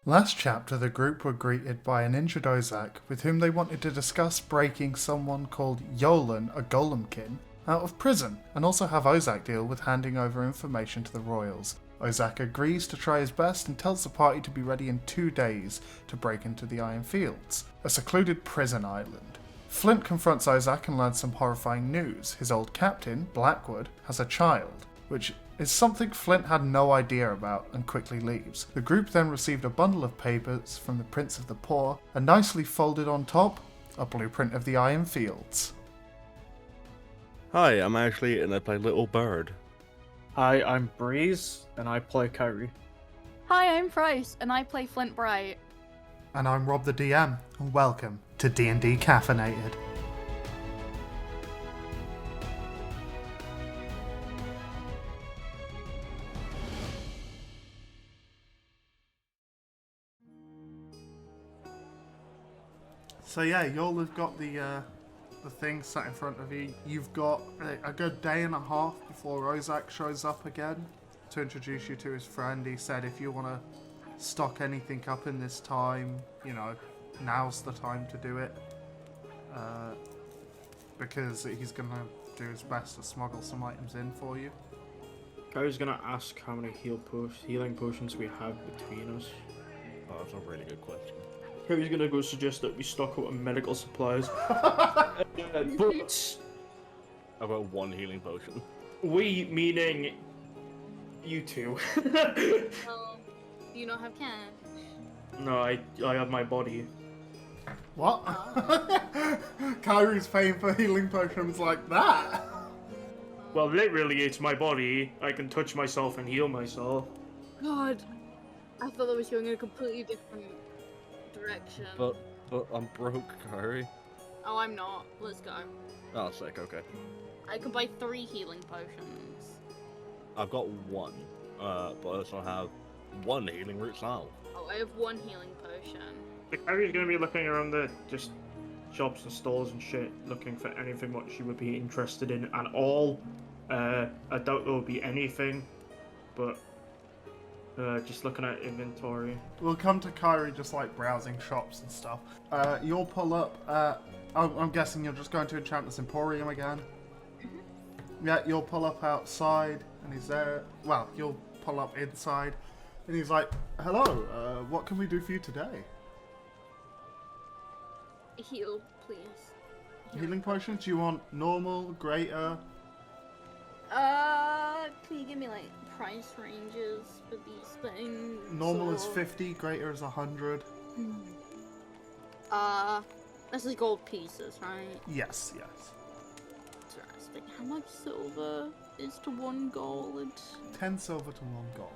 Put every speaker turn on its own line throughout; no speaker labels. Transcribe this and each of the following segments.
Last chapter, the group were greeted by an injured Ozak, with whom they wanted to discuss breaking someone called Yolan the Golemkin out of prison, and also have Ozak deal with handing over information to the royals. Ozak agrees to try his best and tells the party to be ready in 2 days to break into the Iron Fields, a secluded prison island. Flint confronts Ozak and learns some horrifying news. His old captain, Blackwood, has a child, which is something Flint had no idea about and quickly leaves. The group then received a bundle of papers from the Prince of the Poor, and nicely folded on top, a blueprint of the Iron Fields.
Hi, I'm Ashley and I play Little Bird.
Hi, I'm Breeze, and I play Kyrie.
Hi, I'm Price, and I play Flint Bright.
And I'm Rob the DM, and welcome to D&D Caffeinated. So yeah, y'all have got the thing sat in front of you. You've got a good day and a half before Ozak shows up again to introduce you to his friend. He said if you want to stock anything up in this time, you know, now's the time to do it. Because he's going to do his best to smuggle some items in for you.
Kyrie's gonna ask how many healing potions we have between us.
Oh, that's a really good question.
Kyrie's gonna go suggest that we stock up on medical supplies. But
I've got 1 healing potion.
we, meaning you two.
Oh, do you not have cash?
No, I have my body.
What? Kyrie's paying for healing potions like that?
Well, literally, it's my body. I can touch myself and heal myself.
God, I thought that was going in a completely different direction.
But I'm broke, Kyrie.
Oh, I'm not. Let's go.
Oh, sick, okay.
I can buy 3 healing potions.
I've got 1, but I also have 1 healing root salve.
Oh, I have 1 healing potion.
Kyrie's gonna be looking around the just shops and stores and shit, looking for anything what she would be interested in at all. I doubt there will be anything, but just looking at inventory.
We'll come to Kyrie just like browsing shops and stuff. You'll pull up, I'm guessing you're just going to Enchantress Emporium again? Yeah, you'll pull up outside and he's there. Well, you'll pull up inside and he's like, hello, what can we do for you today?
Heal, please.
Healing potions? Do you want normal, greater?
Can you give me like price ranges for these things?
Normal is
or-
50, greater is 100.
This is gold pieces, right?
Yes, yes.
Interesting. How much silver is to 1 gold?
10 silver to 1 gold.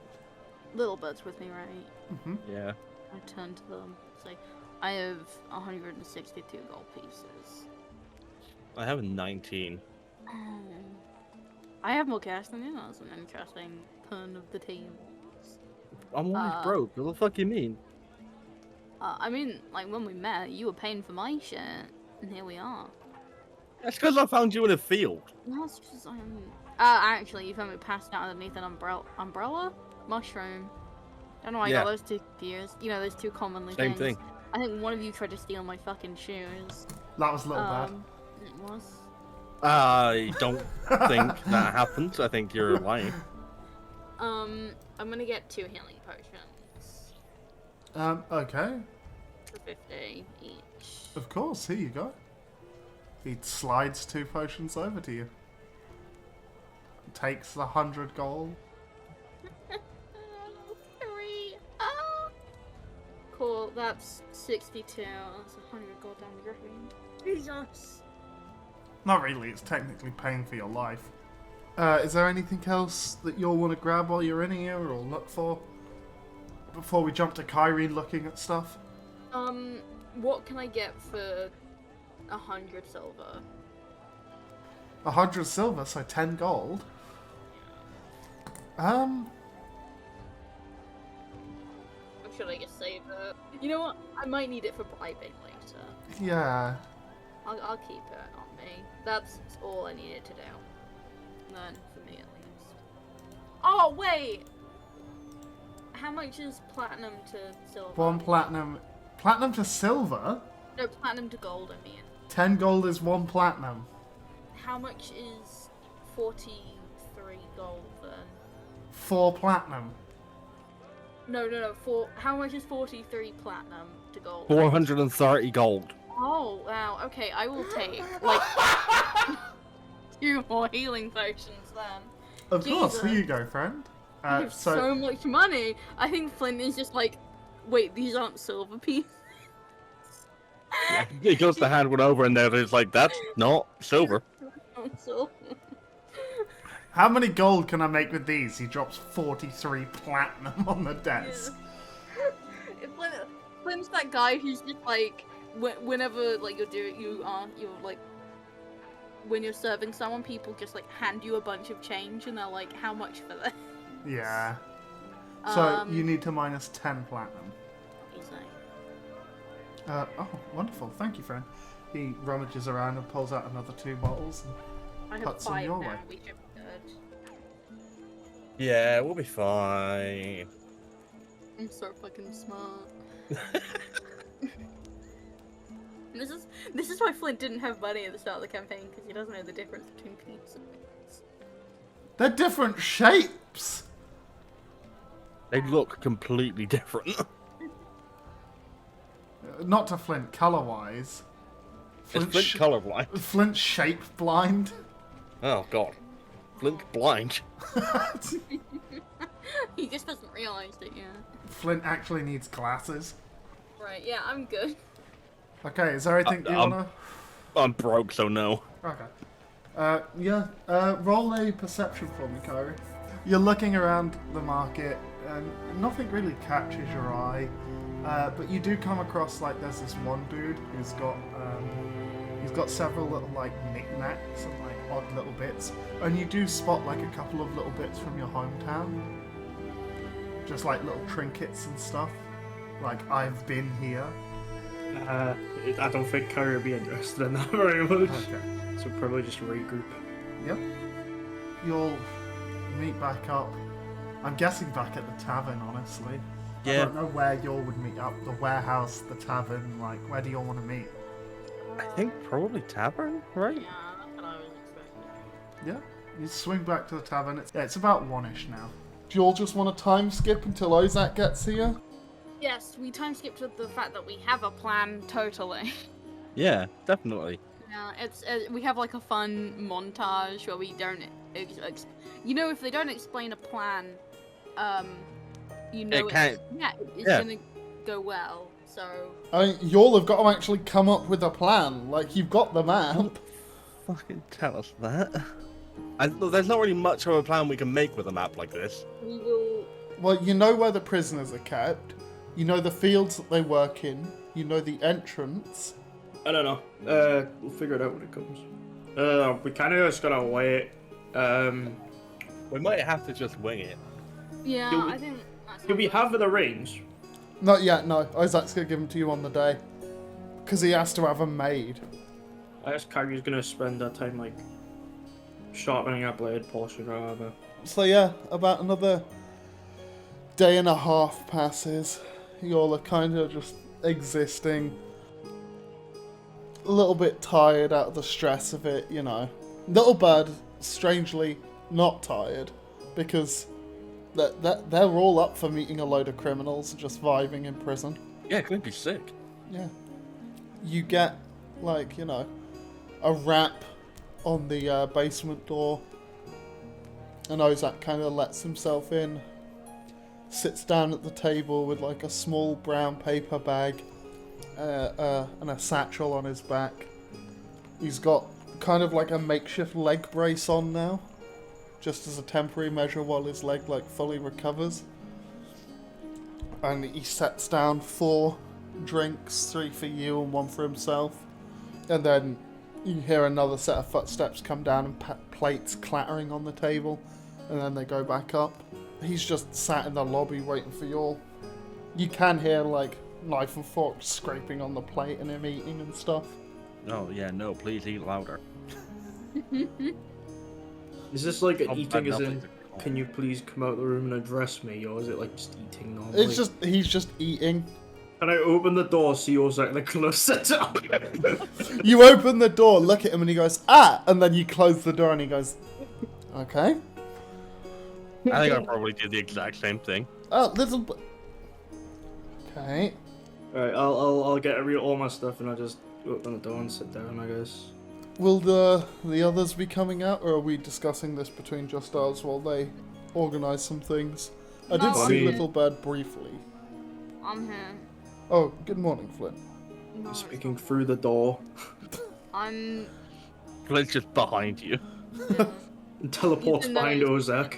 Little bird's with me, right?
Mm-hmm.
Yeah.
I turn to them. Say, I have 162 gold pieces.
I have 19.
I have more cash than you. That's an interesting turn of the tables.
I'm always broke. What the fuck you mean?
I mean, like when we met, you were paying for my shit, and here we are.
That's because I found you in a field.
No, it's because I'm. Actually, you found me passed out underneath an umbrella? Mushroom. Don't know why I got those 2 confused. You know, those 2 commonly
Same
things.
thing.
I think one of you tried to steal my fucking shoes.
That was a little bad.
It was.
I don't think that happened. I think you're lying.
I'm gonna get 2 healing potions.
Okay.
For 50 each.
Of course, here you go. He slides 2 potions over to you. Takes the 100 gold.
3. Cool, that's 62. That's 100 gold down the drain. Jesus.
Not really, it's technically paying for your life. Is there anything else that you'll want to grab while you're in here or look for? Before we jump to Kyrie looking at stuff?
What can I get for 100 silver?
100 silver, so 10 gold.
Or should I just save it? You know what? I might need it for bribing later.
Yeah.
I'll keep it on me. That's all I needed to do. None for me, at least. Oh, wait! how much is platinum to silver?
1 platinum. Platinum to silver?
No, platinum to gold, I mean.
10 gold is 1 platinum.
How much is 43 gold then?
4 platinum.
No. How much is 43 platinum to gold?
430 gold.
Oh, wow. Okay, I will take, like, 2 more healing potions then.
Of course,
Jesus.
here you go, friend.
I have so much money. I think Flint is just like, wait, these aren't silver pieces.
He goes to hand one over and it's like, that's not silver.
Silver.
How many gold can I make with these? He drops 43 platinum on the desk.
Yeah. Flint's that guy who's just like, whenever like you're like, when you're serving someone, people just like hand you a bunch of change and they're like, how much for this?
Yeah. So you need to minus 10 platinum.
Easy.
Oh, wonderful. Thank you, friend. He rummages around and pulls out another 2 bottles
I
and
have
puts them
5
your
now.
way.
We should be good.
Yeah, we'll be fine.
I'm so fucking smart. This is why Flint didn't have money at the start of the campaign, because he doesn't know the difference between peeps and bits.
They're different shapes!
They look completely different.
Not to Flint colour-wise.
Is Flint colorblind?
Flint's shape blind.
Oh god. Flint's blind.
He just hasn't realised it yet.
Flint actually needs glasses.
Right, yeah, I'm good.
Okay, is there anything you wanna...
I'm broke, so no.
Okay. Roll a perception for me, Kyrie. You're looking around the market, and nothing really catches your eye. But you do come across, like, there's this one dude who's got, he's got several little, like, knickknacks and, like, odd little bits. And you do spot, like, a couple of little bits from your hometown. Just, like, little trinkets and stuff. Like, I've been here.
I don't think Kyrie would be interested in that very much.
Okay.
So probably just regroup.
Yep. You'll meet back up. I'm guessing back at the tavern, honestly. I don't know where y'all would meet up. The warehouse, the tavern, like, where do y'all want to meet?
I think probably tavern, right?
Yeah, that's what I was expecting.
Yeah. You swing back to the tavern. It's about 1-ish now. Do you all just want to time skip until Ozak gets here?
Yes, we time skipped to the fact that we have a plan, totally.
Yeah, definitely.
Yeah, it's we have like a fun montage where we don't, you know, if they don't explain a plan, you know, it's gonna go well. So
I mean, y'all have got to actually come up with a plan. Like, you've got the map.
Fucking tell us that. There's not really much of a plan we can make with a map like this.
we will.
Well, you know where the prisoners are kept. You know the fields that they work in. You know the entrance.
I don't know. We'll figure it out when it comes. We kind of just gotta wait.
We might have to just wing it.
Yeah,
Do we-
I think. That's
Do we have the range?
Not yet, no. Isaac's going to give them to you on the day. Because he has to have them made.
I guess Kyrie's gonna spend that time like sharpening a blade, polishing or whatever.
So yeah, about another day and a half passes. Y'all are kind of just existing. A little bit tired out of the stress of it, you know. Little Bird, strangely, not tired. Because they're all up for meeting a load of criminals and just vibing in prison.
Yeah, it could be sick.
Yeah. You get, like, you know, a rap on the basement door. And Ozak kind of lets himself in. Sits down at the table with, like, a small brown paper bag and a satchel on his back. He's got kind of like a makeshift leg brace on now. Just as a temporary measure while his leg, like, fully recovers. And he sets down 4 drinks, 3 for you and 1 for himself. And then you hear another set of footsteps come down and plates clattering on the table. And then they go back up. He's just sat in the lobby waiting for you all. You can hear, like, knife and fork scraping on the plate and him eating and stuff.
Oh, yeah, no, please eat louder.
Is this like
I'll
eating
add
as in
nothing.
can you please come out of the room and address me, or is it like just eating normally?
He's just eating.
Can I open the door, see Ozak in the closet?
You open the door, look at him, and he goes, ah! And then you close the door, and he goes, okay.
I think I probably did the exact same thing.
Oh, little. Okay.
Alright, I'll get all my stuff and I'll just open the door and sit down, I guess.
Will the others be coming out, or are we discussing this between just us while they organise some things? I did
No,
see
I'm-
Little Bird briefly.
I'm here.
Oh, good morning, Flint.
No, it's
Speaking
not.
through the door.
I'm.
Glenn's just behind you.
Yeah.
And teleports
You didn't
behind Ozak.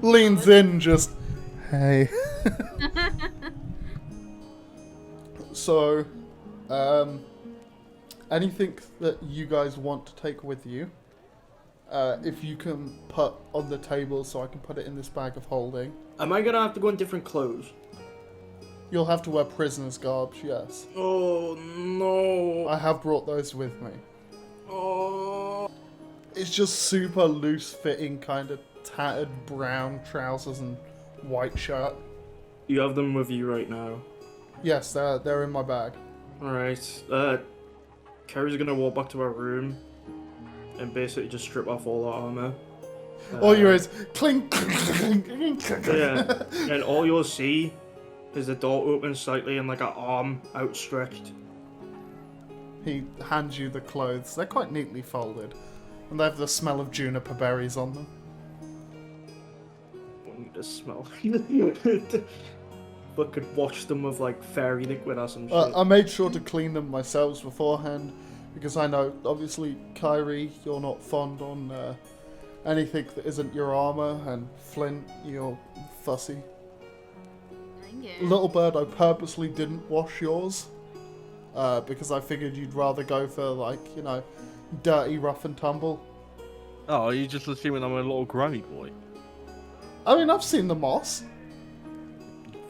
Leans in, just, hey. So, anything that you guys want to take with you, if you can put on the table so I can put it in this bag of holding.
Am I gonna have to go in different clothes?
You'll have to wear prisoner's garbs, yes.
Oh no.
I have brought those with me.
Oh.
It's just super loose-fitting, kind of tattered brown trousers and white shirt.
You have them with you right now.
Yes, they're in my bag.
Alright, Carrie's gonna walk back to her room and basically just strip off all her armor.
All you hear is clink, clink, clink, clink.
Yeah, and all you'll see is the door open slightly and like an arm outstretched.
He hands you the clothes. They're quite neatly folded, and they have the smell of juniper berries on them.
I need to smell. But could wash them with like fairy liquid or some shit.
I made sure to clean them myself beforehand, because I know, obviously, Kyrie, you're not fond on anything that isn't your armor, and Flint, you're fussy.
Thank you.
Little Bird, I purposely didn't wash yours, because I figured you'd rather go for, like, you know, dirty, rough and tumble.
Oh, are you just assuming I'm a little grimy boy?
I mean, I've seen the moss.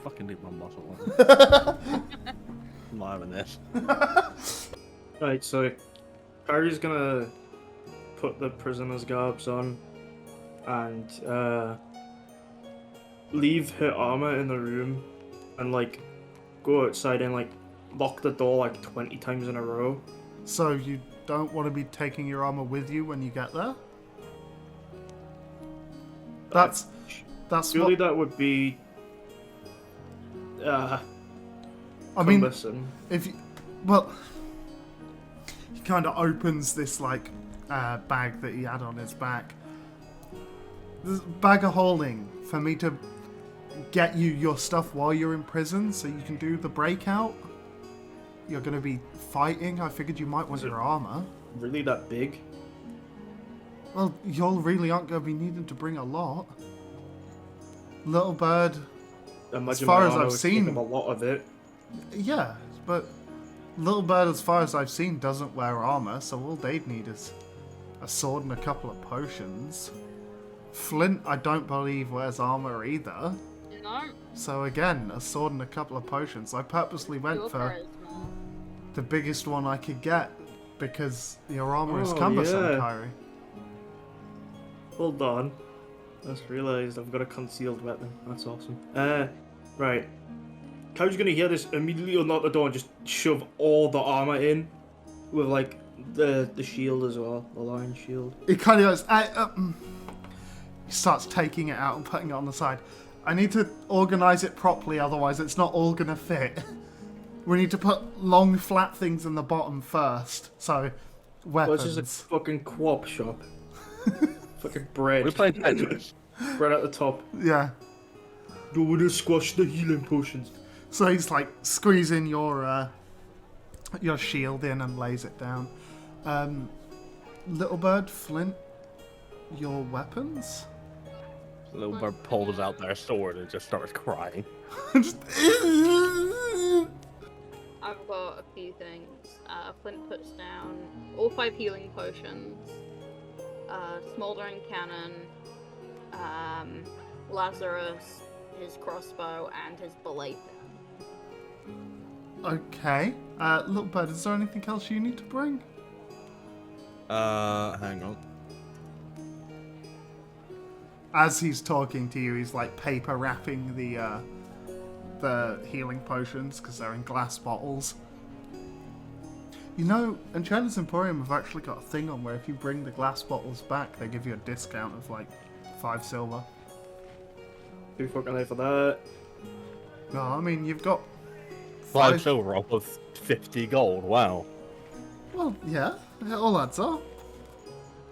Fucking leave my muscle on. I'm not having this.
Right, so Carrie's gonna put the prisoner's garbs on and leave her armor in the room and like go outside and like lock the door like 20 times in a row.
So you don't want to be taking your armor with you when you get there? That's
Surely
what...
that would be
I mean,
cumbersome.
if you... Well... He kind of opens this, like, bag that he had on his back. This bag of holding for me to get you your stuff while you're in prison so you can do the breakout. You're going to be fighting. I figured you might want your armor.
Really that big?
Well, y'all really aren't going to be needing to bring a lot. Little Bird,
Imagine
far
my
as
armor
I've
would take
seen-
up a lot of it.
yeah, but Little Bird, as far as I've seen, doesn't wear armor, so all they'd need is a sword and a couple of potions. Flint, I don't believe, wears armor either.
No.
So again, a sword and a couple of potions. I purposely went
Your
for
charisma.
the biggest one I could get because your armor is
Oh,
cumbersome,
yeah.
Kyrie.
Hold on. I just realised I've got a concealed weapon. That's awesome. Right. Cow's gonna hear this, immediately unlock the door and just shove all the armor in. With like the shield as well. The lion shield.
He kind of goes, he starts taking it out and putting it on the side. I need to organise it properly, otherwise it's not all gonna fit. We need to put long flat things in the bottom first. So,
Well,
weapons.
it's just a fucking co-op shop. Fucking bread.
We're playing Tetris.
Bread at the top.
Yeah.
Do we just squash the healing potions?
So he's like squeezing your shield in and lays it down. Little Bird, Flint, your weapons?
Little bird pulls out their sword and just starts crying.
Just-
I've got a few things. Flint puts down all 5 healing potions, smoldering cannon, Lazarus, his crossbow, and his belay pin.
Okay. Little Bird, is there anything else you need to bring?
Hang on.
as he's talking to you, he's like paper wrapping the healing potions because they're in glass bottles. You know, Enchanter's Emporium have actually got a thing on where if you bring the glass bottles back, they give you a discount of like 5 silver.
Too fucking late for that.
No, I mean, you've got
5 silver off of 50 gold. Wow.
Well, yeah, it all adds up.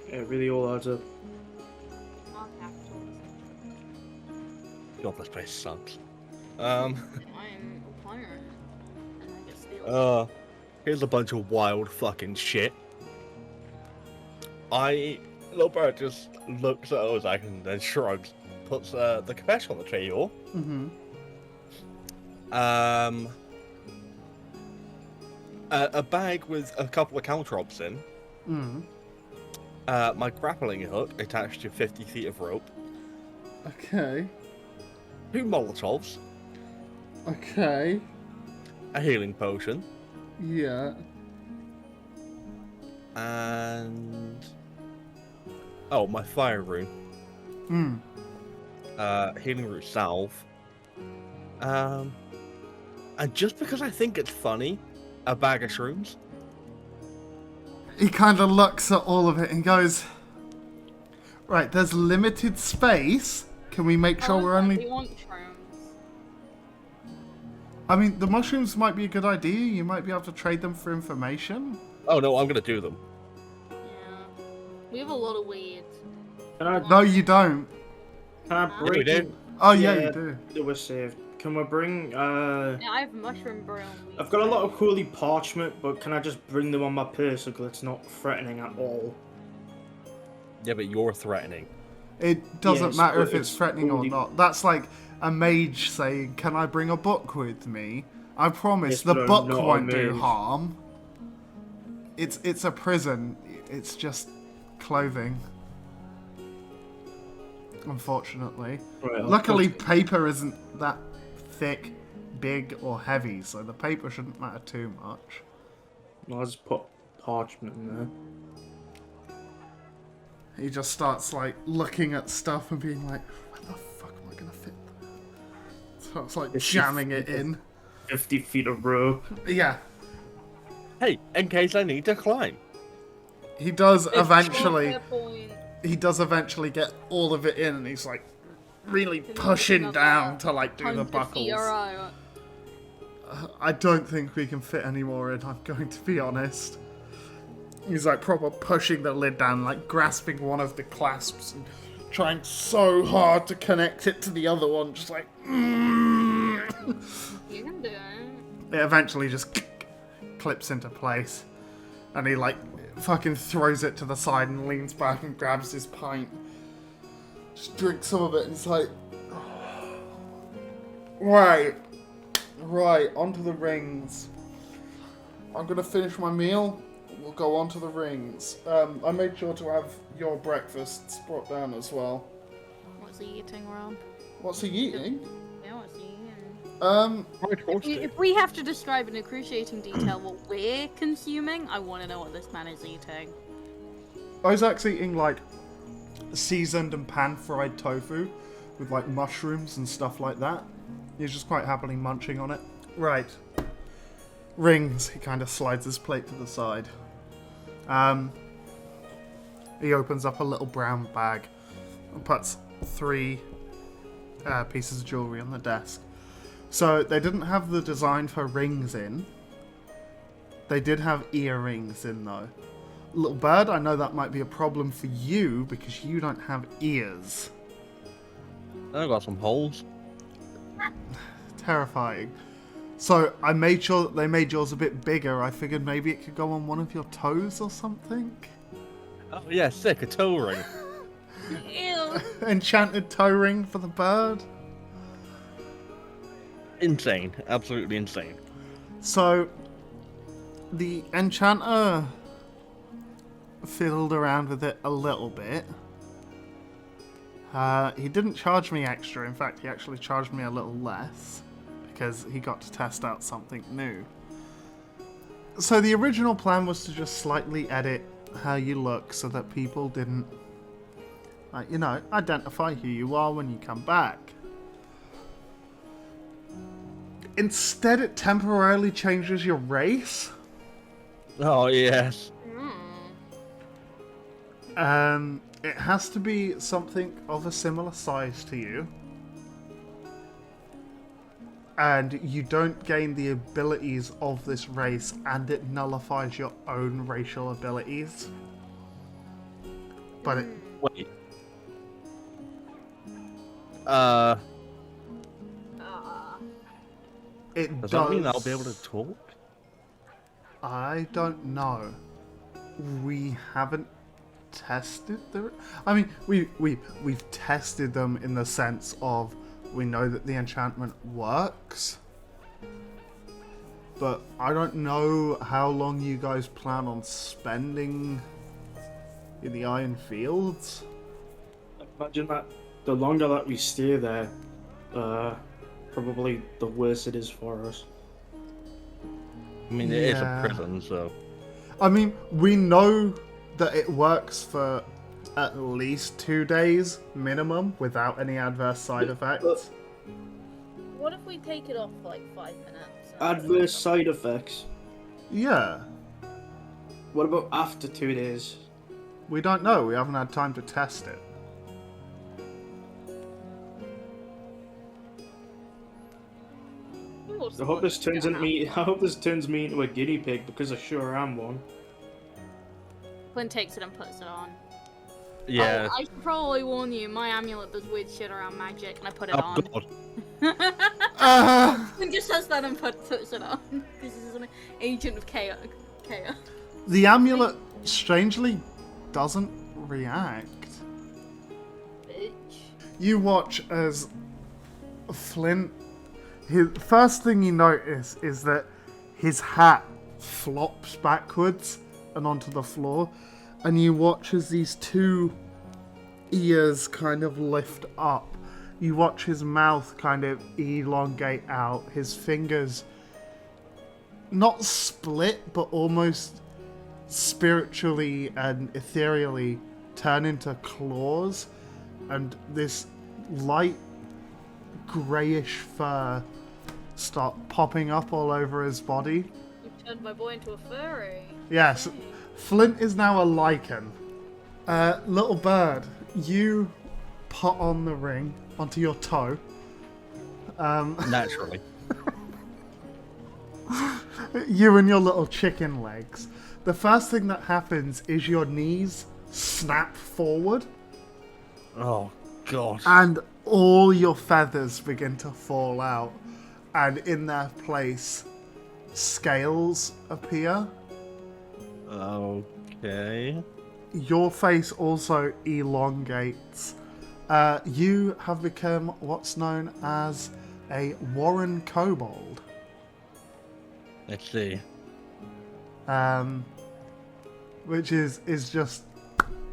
Yeah, it really all adds up.
Our capitals.
God, this place sucks.
I'm a player. I get steal.
Here's a bunch of wild fucking shit. Little bird just looks at Ozak and then shrugs, puts the capesh on the table.
Mm-hmm.
A bag with a couple of caltrops in.
Mm.
My grappling hook attached to 50 feet of rope.
Okay.
2 Molotovs.
Okay.
A healing potion.
Yeah.
And... oh, my fire rune. Healing root salve. And just because I think it's funny, a bag of shrooms.
He kind of looks at all of it and goes, right, there's limited space. Can we make sure we're only...
We want shrooms.
I mean, the mushrooms might be a good idea. You might be able to trade them for information.
Oh no, I'm gonna do them.
Yeah. We have a lot of weeds.
Can I,
No, you don't.
can I
Yeah, we
bring...
do.
Oh, yeah, you do.
It was saved. Can we bring,
Yeah, I have mushroom brew.
I've got a lot of coolly parchment, but can I just bring them on my person because it's not threatening at all?
Yeah, but you're threatening.
It doesn't
Yes,
matter
but
if it's
it's
threatening or
only-
not. That's like a mage saying, can I bring a book with me? I promise
Yes,
the
but I'm
book
not a
won't do
mage.
harm. It's a prison. It's just clothing. Unfortunately.
Right, I'll
Luckily,
put-
paper isn't that thick, big, or heavy, so the paper shouldn't matter too much.
I'll just put parchment in there.
He just starts like looking at stuff and being like, where the fuck am I gonna fit that? Starts like
It's
jamming
just-
it in.
50 feet of rope.
Yeah,
Hey, in case I need to climb.
he does
It's
eventually.
fair point.
He does eventually get all of it in, and he's like really
Can you
pushing
another
down to like do the
100
buckles.
feet, alright.
I don't think we can fit any more in. I'm going to be honest. He's like proper pushing the lid down, like grasping one of the clasps and trying so hard to connect it to the other one, just like.
You can do it.
It eventually just clips into place, and he like fucking throws it to the side and leans back and grabs his pint. Just drinks some of it, and he's like, right, onto the rings. I'm gonna finish my meal. We'll go on to the rings. I made sure to have your breakfasts brought down as well.
What's he eating, Rob?
What's he eating?
Yeah, what's he eating?
Roasted.
If we have to describe in excruciating detail what we're consuming, I want to know what this man is eating.
Isaac's eating like seasoned and pan-fried tofu with like mushrooms and stuff like that. He's just quite happily munching on it. Right. Rings. He kind of slides his plate to the side. He opens up a little brown bag and puts 3 pieces of jewelry on the desk. So they didn't have the design for rings in. They did have earrings in though. Little bird, I know that might be a problem for you because you don't have ears.
I got some holes.
Terrifying. So I made sure that they made yours a bit bigger. I figured maybe it could go on one of your toes or something.
Oh yeah, sick, a toe ring.
Ew.
Enchanted toe ring for the bird.
Insane, absolutely insane.
So the enchanter fiddled around with it a little bit. He didn't charge me extra. In fact, he actually charged me a little less because he got to test out something new. So the original plan was to just slightly edit how you look so that people didn't Like, identify who you are when you come back. Instead, it temporarily changes your race.
Oh, yes.
It has to be something of a similar size to you. And you don't gain the abilities of this race, and it nullifies your own racial abilities. But it...
Wait.
It
Does
does...
that mean I'll be able to talk?
I don't know. We haven't tested the... I mean, we've tested them in the sense of we know that the enchantment works. But I don't know how long you guys plan on spending in the Iron Fields.
Imagine that the longer that we stay there, probably the worse it is for us.
I mean, it is a prison, so...
I mean, we know that it works for at least 2 days minimum without any adverse side effects.
What if we take it off for like 5 minutes?
Adverse side effects?
Yeah.
What about after 2 days?
We don't know. We haven't had time to test it.
I hope this turns me into a guinea pig, because I sure am one.
Flynn takes it and puts it on.
Yeah.
Oh, I should probably warn you, my amulet does weird shit around magic, and I put it on.
God.
Flynn just says that and puts it on. This is an agent of chaos.
The amulet strangely doesn't react.
Bitch.
You watch as Flint... His first thing you notice is that his hat flops backwards and onto the floor, and you watch as these two ears kind of lift up. You watch his mouth kind of elongate out, his fingers not split, but almost spiritually and ethereally turn into claws, and this light greyish fur start popping up all over his body.
You've turned my boy into a furry.
Yes, Flint is now a lichen. Little bird, you put on the ring onto your toe.
Naturally.
You and your little chicken legs. The first thing that happens is your knees snap forward.
Oh, God.
And all your feathers begin to fall out. And in their place, scales appear.
Okay.
Your face also elongates. You have become what's known as a Warren Kobold.
Let's see.
Which is just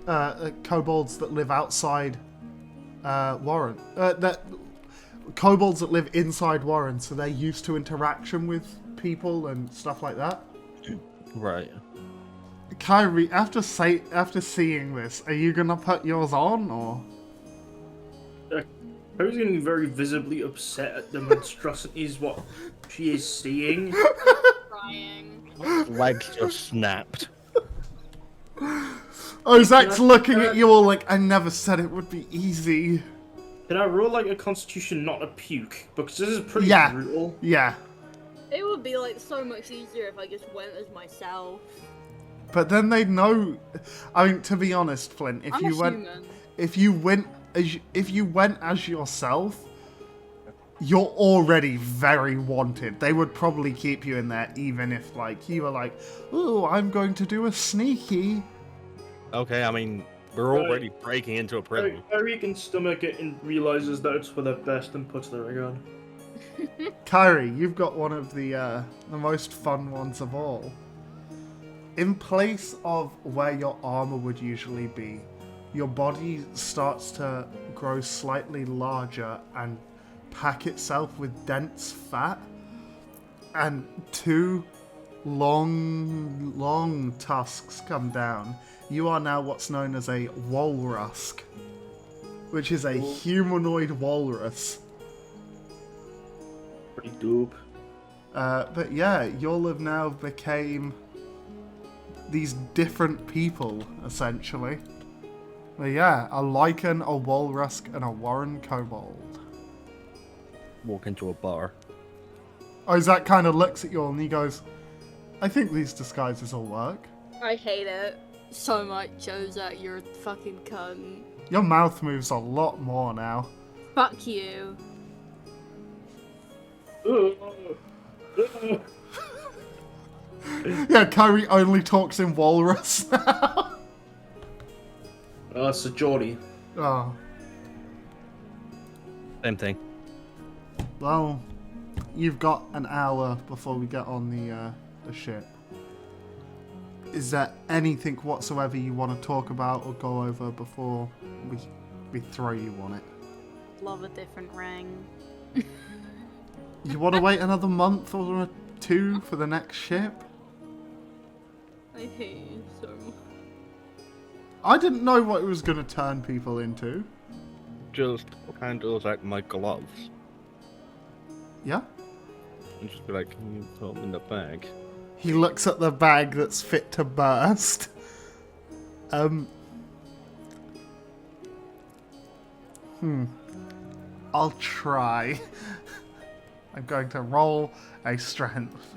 kobolds that live outside Warren. Kobolds that live inside Warren, so they're used to interaction with people and stuff like that.
Right.
Kyrie, after seeing this, are you gonna put yours on, or?
I was getting very visibly upset at the monstrosities what she is seeing.
Crying.
Legs just snapped.
Oh, Zach's looking at you all like, I never said it would be easy.
Can I roll like a constitution not a puke? Because this is pretty brutal.
Yeah.
It would be like so much easier if I just went as myself.
But then they'd know. I mean, to be honest, Flint, if you went as yourself, you're already very wanted. They would probably keep you in there, even if like you were like, "Oh, I'm going to do a sneaky."
Okay, I mean, we're already breaking into a prison.
Kyrie can stomach it and realizes that it's for the best and puts the ring on.
Kyrie, you've got one of the most fun ones of all. In place of where your armor would usually be, your body starts to grow slightly larger and pack itself with dense fat, and two long tusks come down. You are now what's known as a walrus. which is a humanoid walrus.
Pretty dope.
But yeah, you'll have now became these different people, essentially. But yeah, a lichen, a walrus, and a warren kobold.
Walk into a bar.
Ozak kind of looks at you all and he goes, I think these disguises will work.
I hate it so much, Ozak. You're a fucking cunt.
Your mouth moves a lot more now.
Fuck you.
Yeah, Kyrie only talks in walrus now.
So Geordie.
Oh,
Same thing.
well, you've got an hour before we get on the ship. Is there anything whatsoever you want to talk about or go over before we throw you on it?
Love a different ring.
You want to wait another month or two for the next ship?
I hate you so much.
I didn't know what it was going to turn people into.
Just handles like my gloves.
Yeah?
And just be like, can you put them in the bag?
He looks at the bag that's fit to burst. I'll try. I'm going to roll a strength.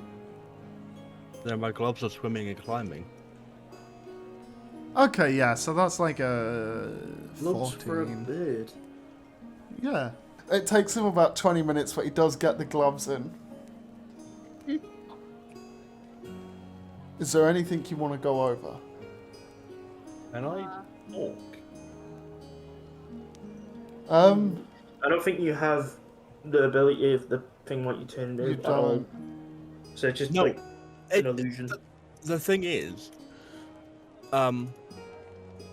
Then my gloves are swimming and climbing.
Okay, yeah, so that's like a
Looks
14.
for a bird.
Yeah. It takes him about 20 minutes, but he does get the gloves in. Is there anything you want to go over?
And I talk.
I don't think you have the ability of the thing what you turned
You
into at all.
don't.
So it's just
No,
like an illusion.
The thing is,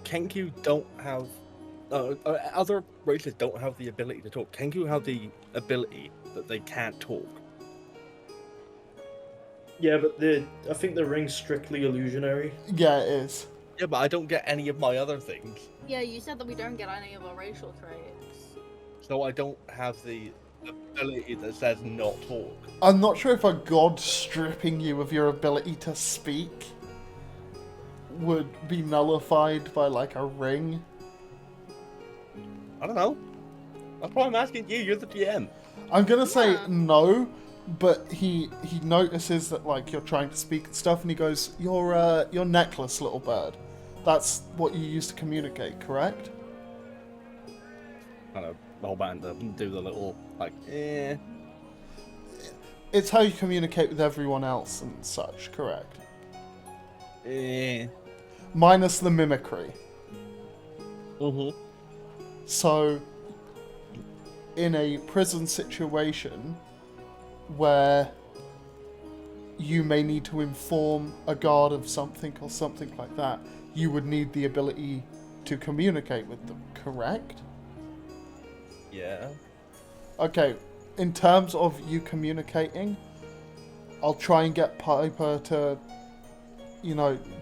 Kenku don't have. Other races don't have the ability to talk. Kenku have the ability that they can't talk.
Yeah, but I think the ring's strictly illusionary.
Yeah, it is.
Yeah, but I don't get any of my other things.
Yeah, you said that we don't get any of our racial traits.
So I don't have the ability that says not talk.
I'm not sure if a god stripping you of your ability to speak would be nullified by like a ring.
I don't know. That's why I'm asking you. You're the DM.
I'm gonna say
Yeah.
no, but he notices that like you're trying to speak and stuff, and he goes, "Your necklace, little bird. That's what you use to communicate, correct?"
Kind of hold back and do the little like, eh.
It's how you communicate with everyone else and such, correct? Minus the mimicry.
Mm-hmm.
So, in a prison situation where you may need to inform a guard of something or something like that, you would need the ability to communicate with them, correct?
Yeah.
Okay, in terms of you communicating, I'll try and get Piper to,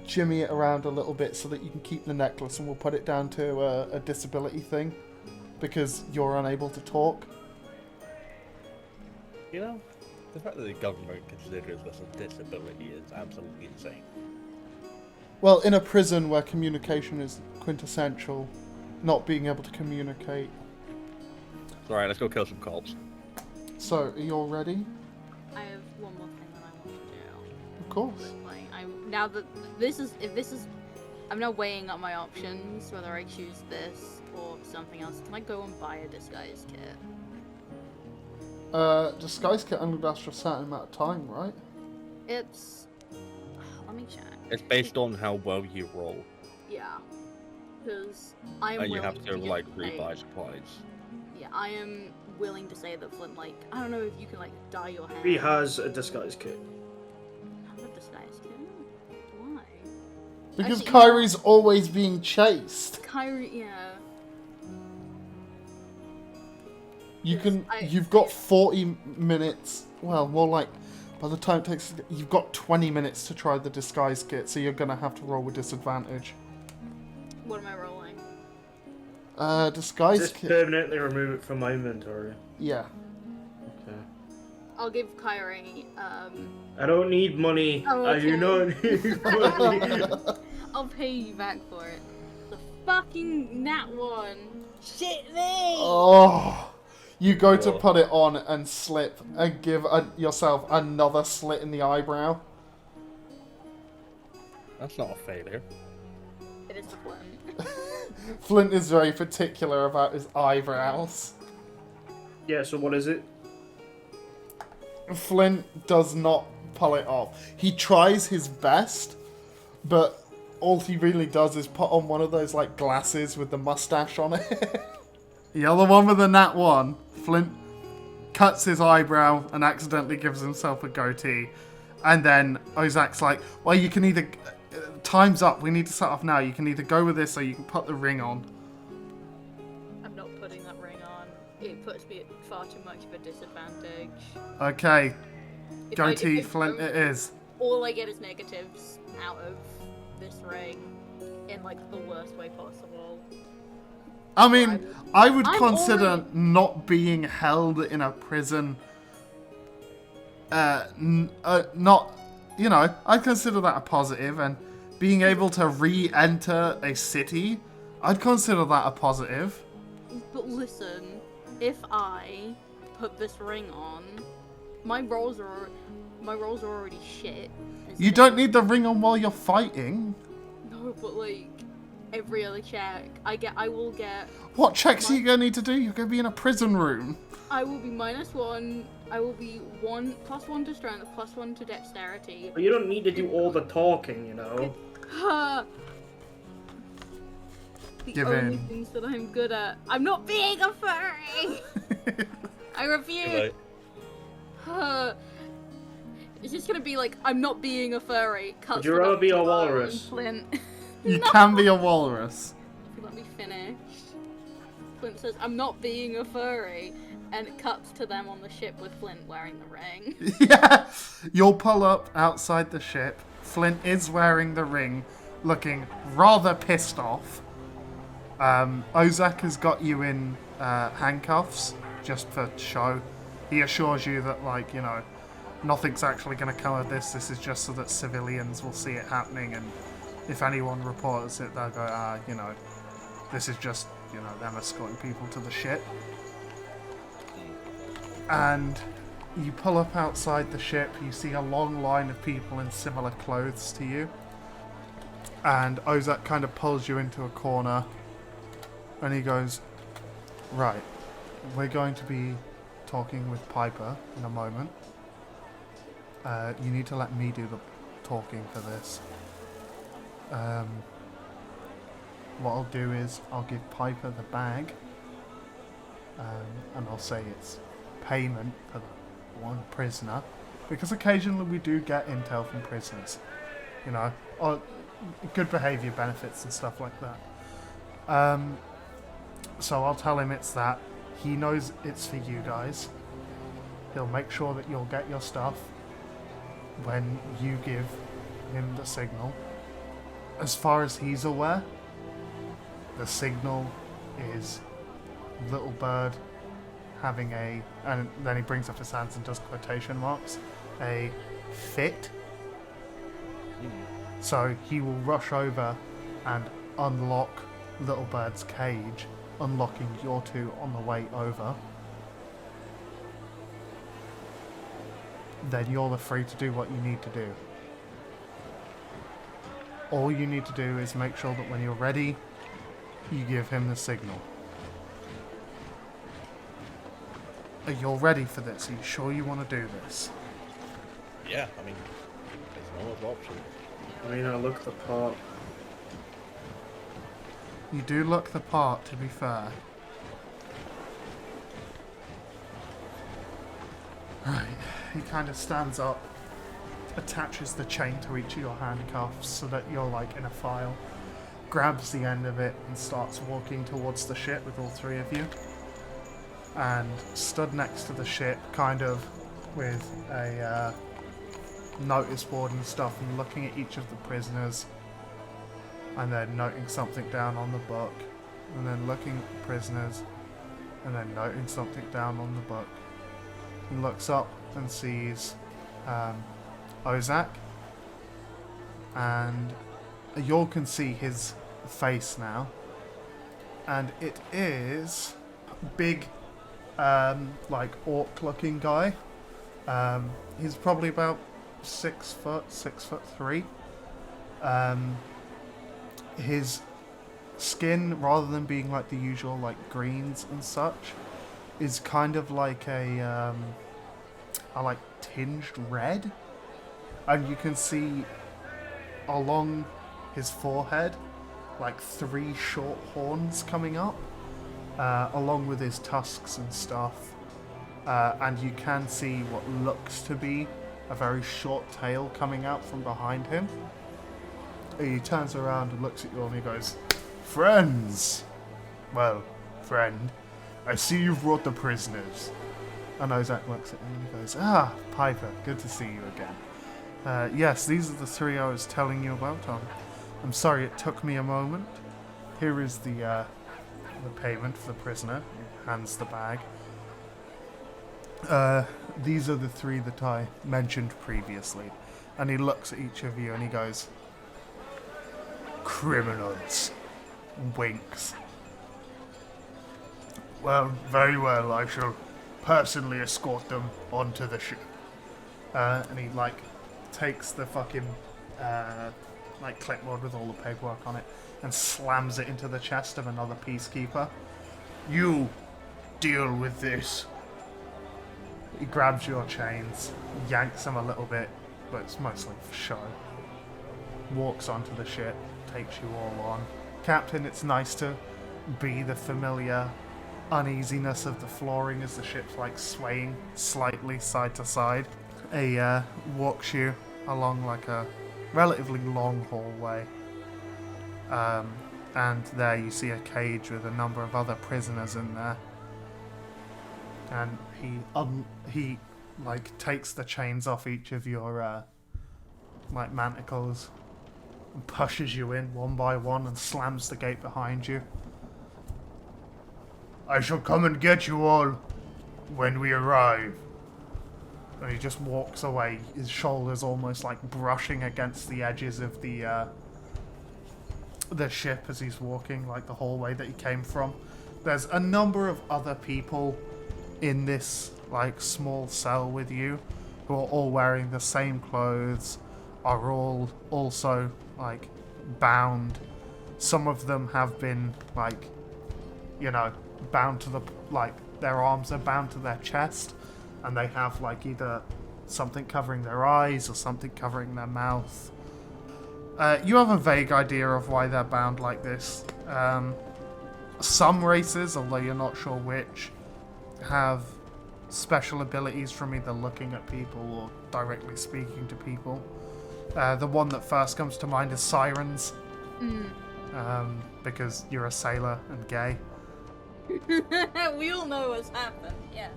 jimmy it around a little bit so that you can keep the necklace, and we'll put it down to a disability thing, because you're unable to talk.
You know, the fact that the government considers this a disability is absolutely insane.
Well, in a prison where communication is quintessential, not being able to communicate.
Alright, let's go kill some cops.
So, are you all ready?
I have one more thing that I want to do.
Of course.
Like, I'm now weighing up my options, whether I choose this or something else. Can I go and buy a disguise kit?
Disguise kit only lasts for a certain amount of time, right?
It's... Let me check.
It's based on how well you roll.
Yeah. Because I am
And you
willing
have to,
just
like,
say-
rebuy supplies.
Yeah, I am willing to say that Flint, like, I don't know if you can, like, dye your hair.
He has a disguise kit.
Have a disguise kit? Why?
Because
Actually,
Kyrie's always being chased.
Kyrie, yeah.
You've got 40 minutes, well, more like, by the time it takes, you've got 20 minutes to try the disguise kit, so you're gonna have to roll with disadvantage.
What am I rolling?
Disguise
Just
kit.
permanently remove it from my inventory.
Yeah.
Okay.
I'll give Kyrie,
I don't need money.
Oh,
I do not need money.
I'll pay you back for it. The fucking nat one. Shit me!
Oh. You go to
Whoa.
put it on and slip and give yourself another slit in the eyebrow.
That's not a failure.
It is the Flint.
Flint is very particular about his eyebrows.
Yeah, so what is it?
Flint does not pull it off. He tries his best, but all he really does is put on one of those like glasses with the mustache on it. The other one with the nat one, Flint cuts his eyebrow and accidentally gives himself a goatee. And then Ozak's like, well, you can either... time's up, we need to set off now. You can either go with this or you can put the ring on.
I'm not putting that ring on. It puts me at far too much of a disadvantage.
Okay,
If
goatee
I
Flint it is.
All I get is negatives out of this ring in like the worst way possible.
I mean, I would
I'm
consider
already-
not being held in a prison, not, you know, I'd consider that a positive, and being able to re-enter a city, I'd consider that a positive.
But listen, if I put this ring on, my rolls are already shit. as
You
it
don't
is.
need the ring on while you're fighting.
No, but like every other check, I will get.
What checks are you going to need to do? You're going to be in a prison room.
I will be -1. I will be +1 to strength, +1 to dexterity.
But you don't need to do all the talking, you know.
The
Give
only
in.
things that I'm good at. I'm not being a furry. I refuse. It's just gonna be like, I'm not being a furry.
Would you rather be a walrus?
Flint.
You can be a walrus.
If you let me finish. Flint says, I'm not being a furry. And it cuts to them on the ship with Flint wearing the ring.
Yeah. You'll pull up outside the ship. Flint is wearing the ring, looking rather pissed off. Ozak has got you in handcuffs, just for show. He assures you that, like, you know, nothing's actually going to come of this. This is just so that civilians will see it happening, and if anyone reports it, they'll go, you know, this is just, you know, them escorting people to the ship. And you pull up outside the ship, you see a long line of people in similar clothes to you. And Ozak kind of pulls you into a corner, and he goes, right, we're going to be talking with Piper in a moment. You need to let me do the talking for this. What I'll do is I'll give Piper the bag, and I'll say it's payment for the one prisoner, because occasionally we do get intel from prisoners, you know, or good behaviour benefits and stuff like that. So I'll tell him it's that. He knows it's for you guys. He'll make sure that you'll get your stuff when you give him the signal. As far as he's aware, the signal is Little Bird having a, and then he brings up his hands and does quotation marks, a fit. So he will rush over and unlock Little Bird's cage, unlocking your two on the way over. Then you're free to do what you need to do. All you need to do is make sure that when you're ready, you give him the signal. You're ready for this? Are you sure you want to do this?
Yeah, I mean, there's no other option.
I mean, I look the part.
You do look the part, to be fair. Right, he kind of stands up, attaches the chain to each of your handcuffs so that you're like in a file, grabs the end of it and starts walking towards the ship with all three of you. And stood next to the ship, kind of with a notice board and stuff, and looking at each of the prisoners, and then noting something down on the book. and then looking at the prisoners, and then noting something down on the book. He looks up and sees Ozak, and you all can see his face now, and it is big, like orc-looking guy. He's probably about 6 foot, 6'3". His skin, rather than being like the usual like greens and such, is kind of like a like tinged red, and you can see along his forehead like 3 short horns coming up, along with his tusks and stuff, and you can see what looks to be a very short tail coming out from behind him. He turns around and looks at you and he goes, "Friends! Well, friend, I see you've brought the prisoners." And Ozak looks at him and he goes, "Ah, Piper, good to see you again. Yes, these are the 3 I was telling you about. I'm sorry it took me a moment. Here is the payment for the prisoner." He hands the bag. These are the 3 that I mentioned previously. And he looks at each of you and he goes, "Criminals." Winks. "Well, very well. I shall personally escort them onto the ship." And he like takes the fucking like clipboard with all the paperwork on it and slams it into the chest of another peacekeeper. "You deal with this." He grabs your chains, yanks them a little bit, but it's mostly for show. Walks onto the ship, takes you all on. "Captain, it's nice to be the familiar uneasiness of the flooring as the ship's like swaying slightly side to side." He walks you along like a relatively long hallway. And there you see a cage with a number of other prisoners in there. And he like takes the chains off each of your like manacles and pushes you in one by one and slams the gate behind you. "I shall come and get you all when we arrive." And he just walks away, his shoulders almost like brushing against the edges of the ship as he's walking, like the hallway that he came from. There's a number of other people in this like small cell with you who are all wearing the same clothes, are all also like bound. Some of them have been like, you know, bound to the, like their arms are bound to their chest, and they have like either something covering their eyes or something covering their mouth. You have a vague idea of why they're bound like this. Some races, although you're not sure which, have special abilities from either looking at people or directly speaking to people. The one that first comes to mind is sirens. Because you're a sailor and gay.
We all know what's happened, yes.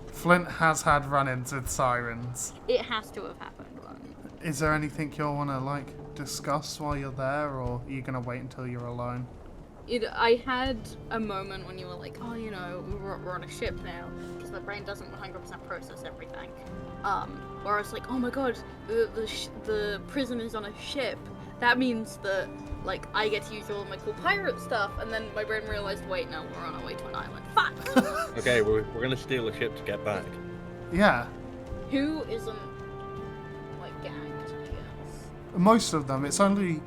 Flint has had run-ins with sirens.
It has to have happened, right?
Is there anything you'll want to like discuss while you're there, or are you going to wait until you're alone?
I had a moment when you were like, oh, you know, we're on a ship now, because the brain doesn't 100% process everything. Where I was like, oh my god, the prisoner's on a ship. That means that, like, I get to use all of my cool pirate stuff, and then my brain realized, wait, no, we're on our way to an island. Fuck!
Okay, we're gonna steal a ship to get back.
Yeah.
Who isn't, like, gagged, I guess?
Most of them. It's only,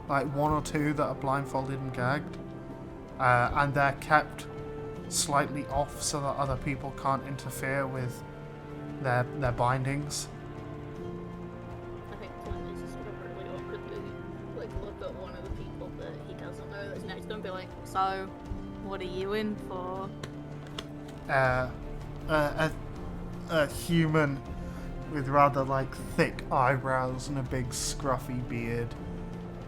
like, 1 or 2 that are blindfolded and gagged. And they're kept slightly off so that other people can't interfere with their bindings.
I think Flint is just sort of really awkwardly, like, look at one of the people that he doesn't know that's next to him and be like, so, what are you in for?
A human with rather, like, thick eyebrows and a big scruffy beard.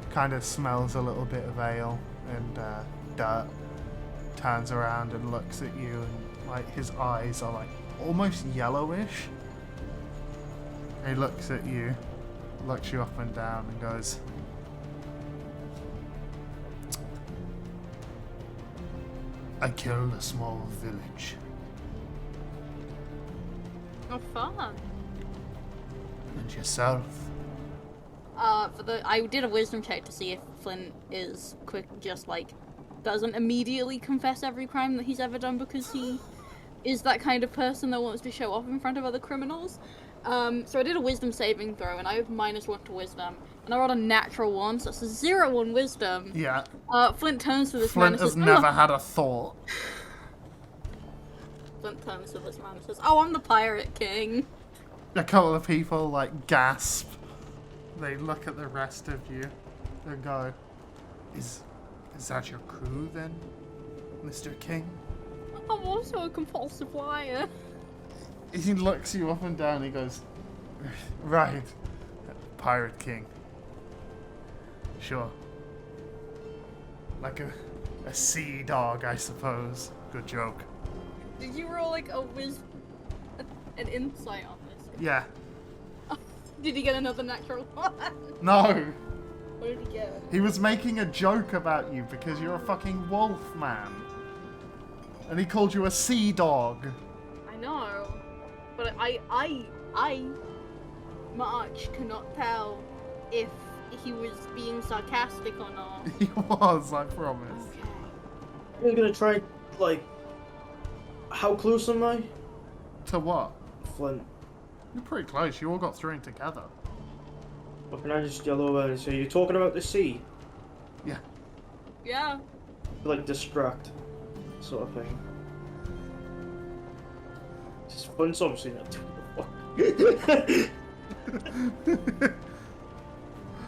Kind of smells a little bit of ale and dirt. Turns around and looks at you, and like his eyes are like almost yellowish. He looks at you, looks you up and down, and goes, I killed a small village.
Oh, fun.
And yourself?
I did a wisdom check to see if Flint is quick, just like, doesn't immediately confess every crime that he's ever done because he is that kind of person that wants to show off in front of other criminals. So I did a wisdom saving throw, and I have -1 to wisdom, and I rolled a natural 1, so it's a 0 on wisdom.
Yeah.
Flint turns to this
Flint
man and
has
says,
never had a thought.
Flint turns to this man and says, "Oh, I'm the Pirate King."
A couple of people, like, gasp. They look at the rest of you and go, Is that your crew, then, Mr. King?
I'm also a compulsive liar.
He looks you up and down, he goes, right, Pirate King. Sure. Like a sea dog, I suppose. Good joke.
Did you roll like an insight on this?
Yeah.
Did he get another natural 1?
No!
What did he get?
He was making a joke about you because you're a fucking wolf man. And he called you a sea dog.
I know, but I March cannot tell if he was being sarcastic or not.
He was, I promise.
We're gonna try, like, how close am I?
To what?
Flint.
You're pretty close, you all got thrown together.
What can I just yell over? So you're talking about the sea?
Yeah.
Yeah.
Like, distract, sort of thing. Just Flint's obviously not doing the fuck.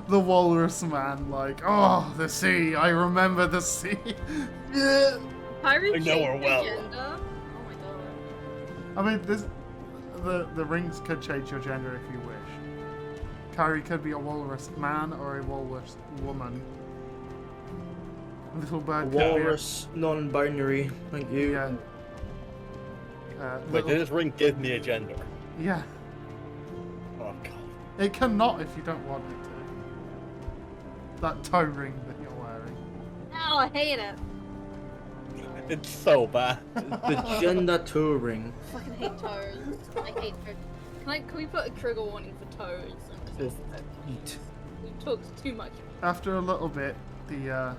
The walrus man, like, oh, the sea, I remember the sea. Yeah.
Pirate
I know her well.
Agenda? Oh my god.
I mean, the rings could change your gender if you wish. Kyrie could be a walrus man or a walrus woman. Little bird could
Walrus, non-binary, thank
be
you.
yeah.
Wait, did this ring give me a gender?
Yeah.
Oh god.
It cannot if you don't want it to. That toe ring that you're wearing.
Oh, I hate it.
It's so bad.
The gender toe ring.
I fucking hate toes. I hate toes. Can we put a trigger warning for toes? And just,
Eat.
we talked too much.
After a little bit, the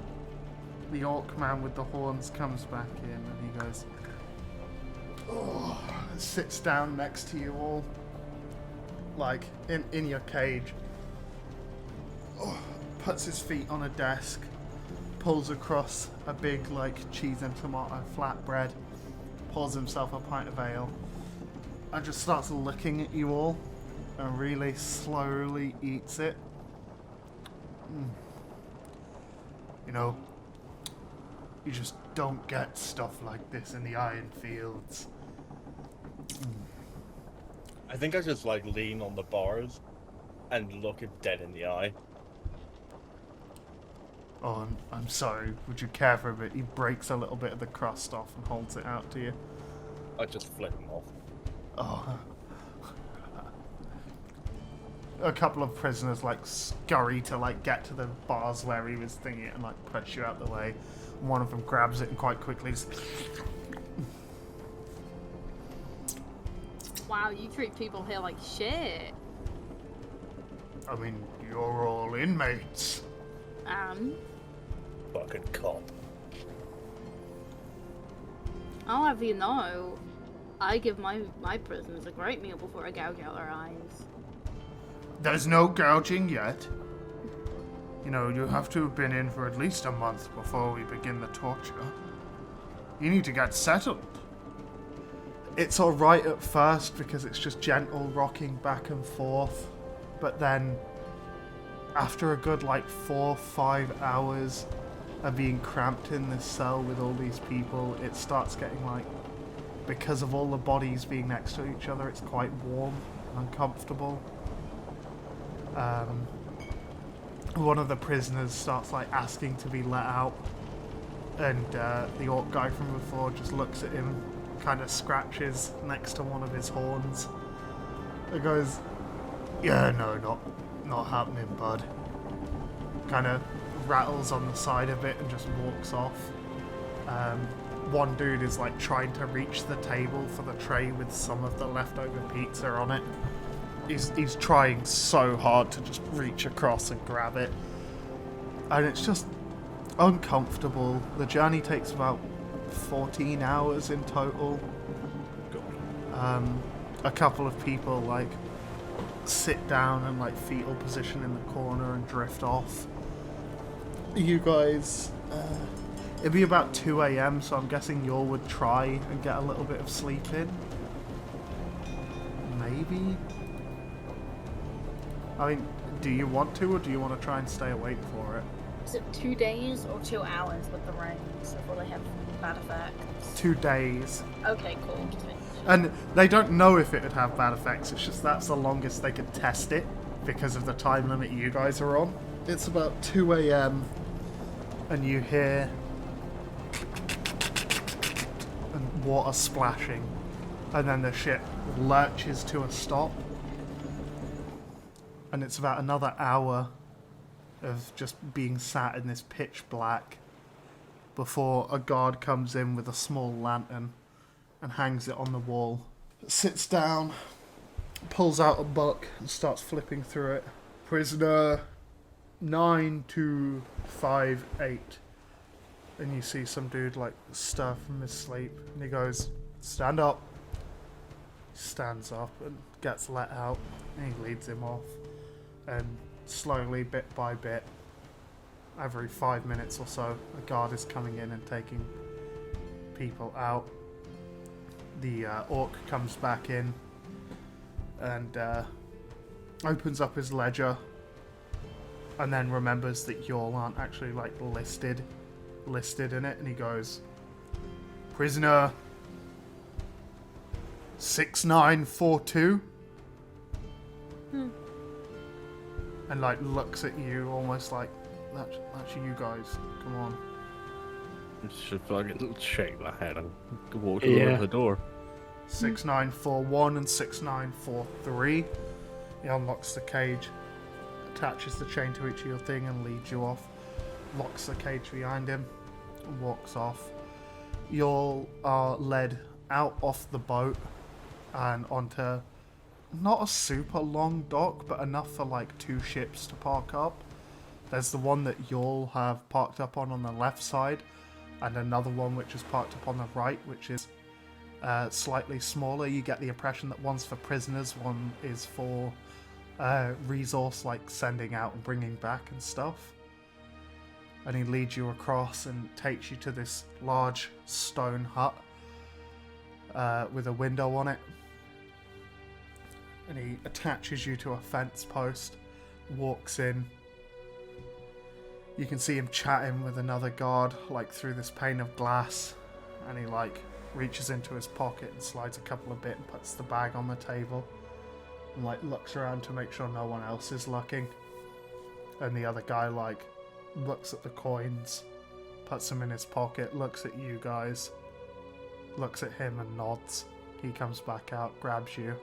orc man with the horns comes back in and he goes, oh, sits down next to you all, like in your cage. Oh, puts his feet on a desk, pulls across a big like cheese and tomato flatbread, pours himself a pint of ale, and just starts looking at you all, and really slowly eats it. You know, you just don't get stuff like this in the Iron Fields.
I think I just like lean on the bars and look it dead in the eye.
Oh, I'm sorry. Would you care for a bit? He breaks a little bit of the crust off and holds it out to you.
I just flip him off.
Oh. A couple of prisoners like scurry to like get to the bars where he was thinking it and like push you out the way. One of them grabs it and quite quickly just...
Wow, you treat people here like shit.
I mean, you're all inmates.
Fucking cop.
I'll have you know, I give my prisoners a great meal before I gouge out their eyes.
There's no gouging yet. You know, you have to have been in for at least a month before we begin the torture. You need to get settled. It's alright at first because it's just gentle rocking back and forth. But then, after a good like 4 or 5 hours of being cramped in this cell with all these people, it starts getting like, because of all the bodies being next to each other, it's quite warm and uncomfortable. One of the prisoners starts like asking to be let out, and the orc guy from before just looks at him, kind of scratches next to one of his horns. It goes, yeah, no, not happening, bud. Kind of rattles on the side of it and just walks off. one dude is like trying to reach the table for the tray with some of the leftover pizza on it. He's trying so hard to just reach across and grab it. And it's just uncomfortable. The journey takes about 14 hours in total. A couple of people like sit down and like fetal position in the corner and drift off. You guys, it'd be about 2 a.m, so I'm guessing you all would try and get a little bit of sleep in. Maybe? I mean, do you want to, or do you want to try and stay awake for it?
Is it 2 days or 2 hours with the rings before they have bad effects?
2 days.
Okay, cool.
And they don't know if it would have bad effects, it's just that's the longest they could test it because of the time limit you guys are on. It's about 2 a.m. and you hear and water splashing, and then the ship lurches to a stop. And it's about another hour of just being sat in this pitch black before a guard comes in with a small lantern and hangs it on the wall. Sits down, pulls out a book and starts flipping through it. Prisoner 9258. And you see some dude like stir from his sleep and he goes, "Stand up." He stands up and gets let out and he leads him off. And slowly, bit by bit, every 5 minutes or so, a guard is coming in and taking people out. The orc comes back in and opens up his ledger and then remembers that you all aren't actually like listed in it, and he goes, "Prisoner 6942." And like looks at you almost like, that's you guys, come on.
Should fucking shake my head and walk over the door.
6941 and 6943. He unlocks the cage, attaches the chain to each of your thing and leads you off. Locks the cage behind him and walks off. You all are led out off the boat and onto not a super long dock, but enough for like 2 ships to park up. There's the one that you'll have parked up on the left side, and another one which is parked up on the right, which is slightly smaller. You get the impression that one's for prisoners, one is for resource, like sending out and bringing back and stuff. And he leads you across and takes you to this large stone hut with a window on it. And he attaches you to a fence post, walks in. You can see him chatting with another guard, like through this pane of glass. And he like reaches into his pocket and slides a couple of bits and puts the bag on the table. And like looks around to make sure no one else is looking. And the other guy like looks at the coins, puts them in his pocket, looks at you guys, looks at him and nods. He comes back out, grabs you.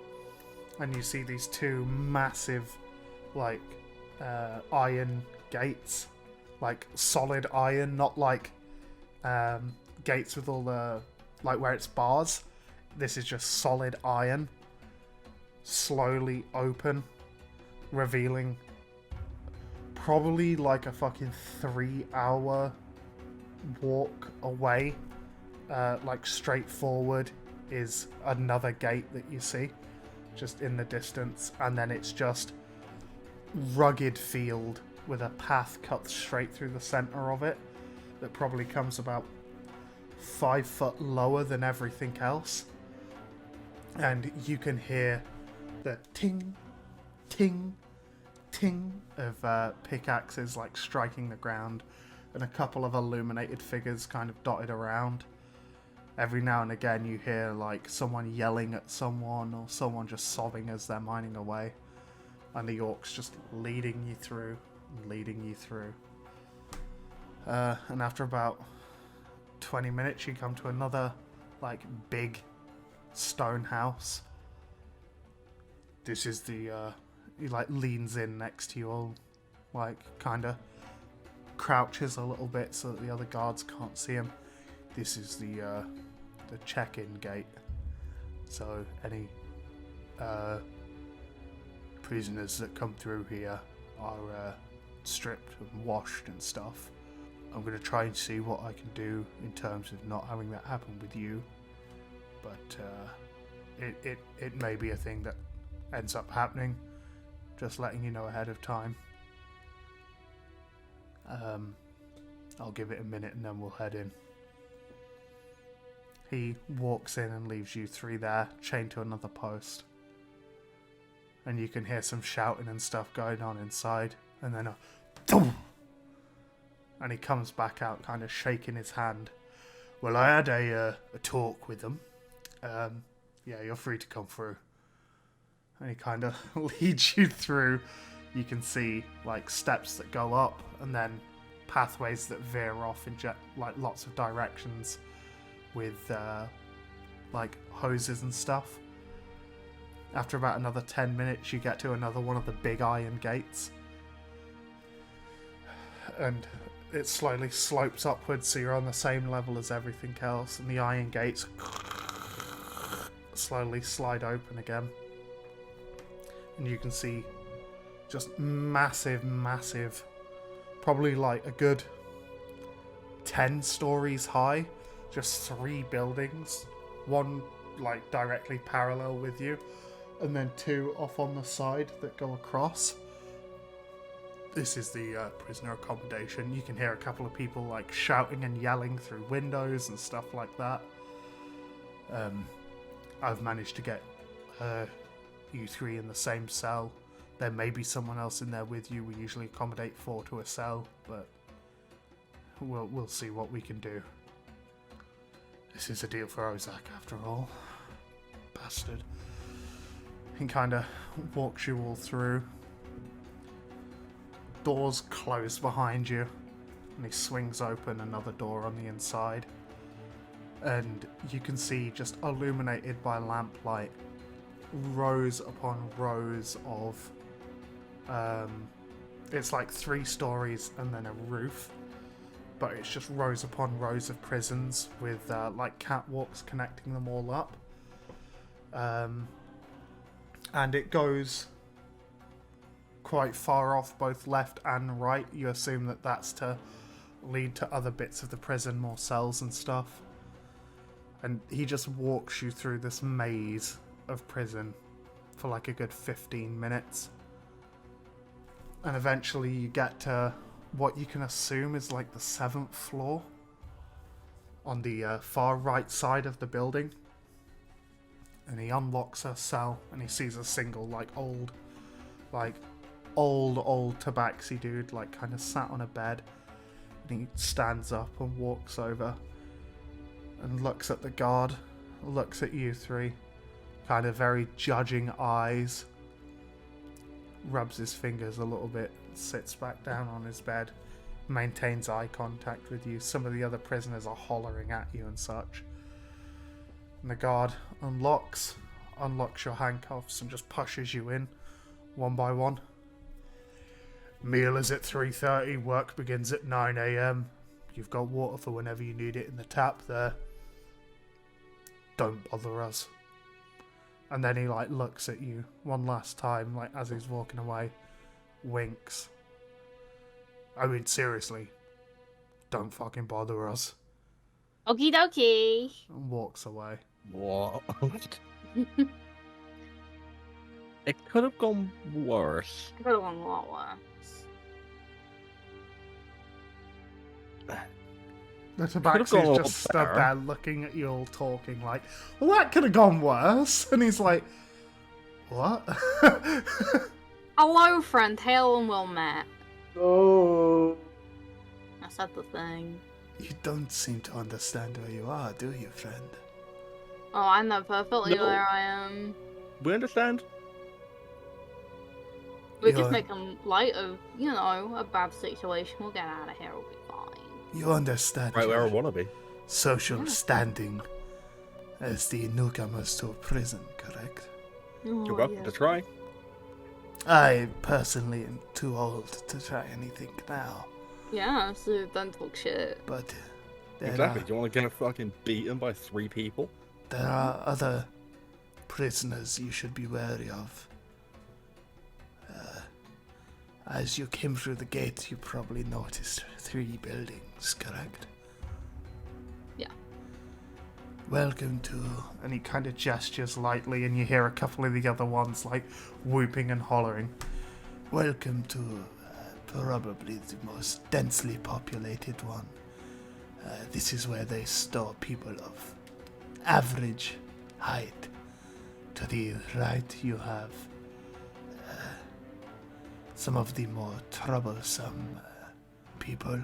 And you see these 2 massive, like, iron gates. Like, solid iron, not like gates with all the, like, where it's bars. This is just solid iron. Slowly open, revealing probably like a fucking 3-hour walk away. Like, straight forward is another gate that you see. Just in the distance, and then it's just rugged field with a path cut straight through the center of it that probably comes about 5 foot lower than everything else. And you can hear the ting, ting, ting of pickaxes like striking the ground, and a couple of illuminated figures kind of dotted around. Every now and again you hear like someone yelling at someone or someone just sobbing as they're mining away. And the orc's just leading you through and leading you through. And after about 20 minutes you come to another like big stone house. This is the, he like leans in next to you all, like kinda crouches a little bit so that the other guards can't see him. this is the check-in gate. So any prisoners that come through here are stripped and washed and stuff. I'm going to try and see what I can do in terms of not having that happen with you. But it may be a thing that ends up happening. Just letting you know ahead of time. I'll give it a minute and then we'll head in. He walks in and leaves you three there, chained to another post. And you can hear some shouting and stuff going on inside. And then a thump! And he comes back out, kind of shaking his hand. Well, I had a talk with them. Yeah, you're free to come through. And he kind of leads you through. You can see like steps that go up, and then pathways that veer off in like lots of directions, with like hoses and stuff. After about another 10 minutes, you get to another one of the big iron gates, and it slowly slopes upwards, so you're on the same level as everything else, and the iron gates slowly slide open again. And you can see just massive, probably like a good 10 stories high, just 3 buildings, one like directly parallel with you, and then 2 off on the side that go across. This is the prisoner accommodation. You can hear a couple of people like shouting and yelling through windows and stuff like that. I've managed to get you 3 in the same cell. There may be someone else in there with you. We usually accommodate 4 to a cell, but we'll see what we can do. This is a deal for Ozak after all. Bastard. He kind of walks you all through. Doors close behind you, and he swings open another door on the inside. And you can see, just illuminated by lamplight, rows upon rows of it's like 3 stories and then a roof, but it's just rows upon rows of prisons with like catwalks connecting them all up, and it goes quite far off both left and right. You assume that that's to lead to other bits of the prison, more cells and stuff. And he just walks you through this maze of prison for like a good 15 minutes. And eventually you get to what you can assume is like the 7th floor on the far right side of the building. And he unlocks a cell and he sees a single old tabaxi dude kind of sat on a bed. And he stands up and walks over and looks at the guard, looks at you 3, kind of very judging eyes, rubs his fingers a little bit, sits back down on his bed, maintains eye contact with you. Some of the other prisoners are hollering at you and such. And the guard unlocks your handcuffs and just pushes you in, one by one. Meal is at 3:30, work begins at 9 AM. You've got water for whenever you need it in the tap there. Don't bother us. And then he looks at you one last time, as he's walking away, winks. I mean, seriously, don't fucking bother us.
Okie dokie.
And walks away.
What? It could have gone worse.
It could have gone a lot worse.
The tabaxi's just stood there looking at you all talking well, that could have gone worse. And he's like, what?
Hello, friend. Hail and well met.
Oh.
I said the thing.
You don't seem to understand where you are, do you, friend?
Oh, I know perfectly
No.
where I am.
We understand.
We're just making light of, a bad situation. We'll get out of here. We'll be fine.
You understand
Right where I
your
want to be.
social standing as the newcomers to a prison, correct?
Oh,
You're welcome to try.
I personally am too old to try anything now,
Yeah, so don't talk shit.
but
Exactly. Do you want to get fucking beaten by 3 people?
There are other prisoners you should be wary of. As you came through the gate, you probably noticed 3 buildings, correct?
Yeah.
Welcome to... And he kind of gestures lightly, and you hear a couple of the other ones, like, whooping and hollering. Welcome to probably the most densely populated one. This is where they store people of average height. To the right, you have some of the more troublesome people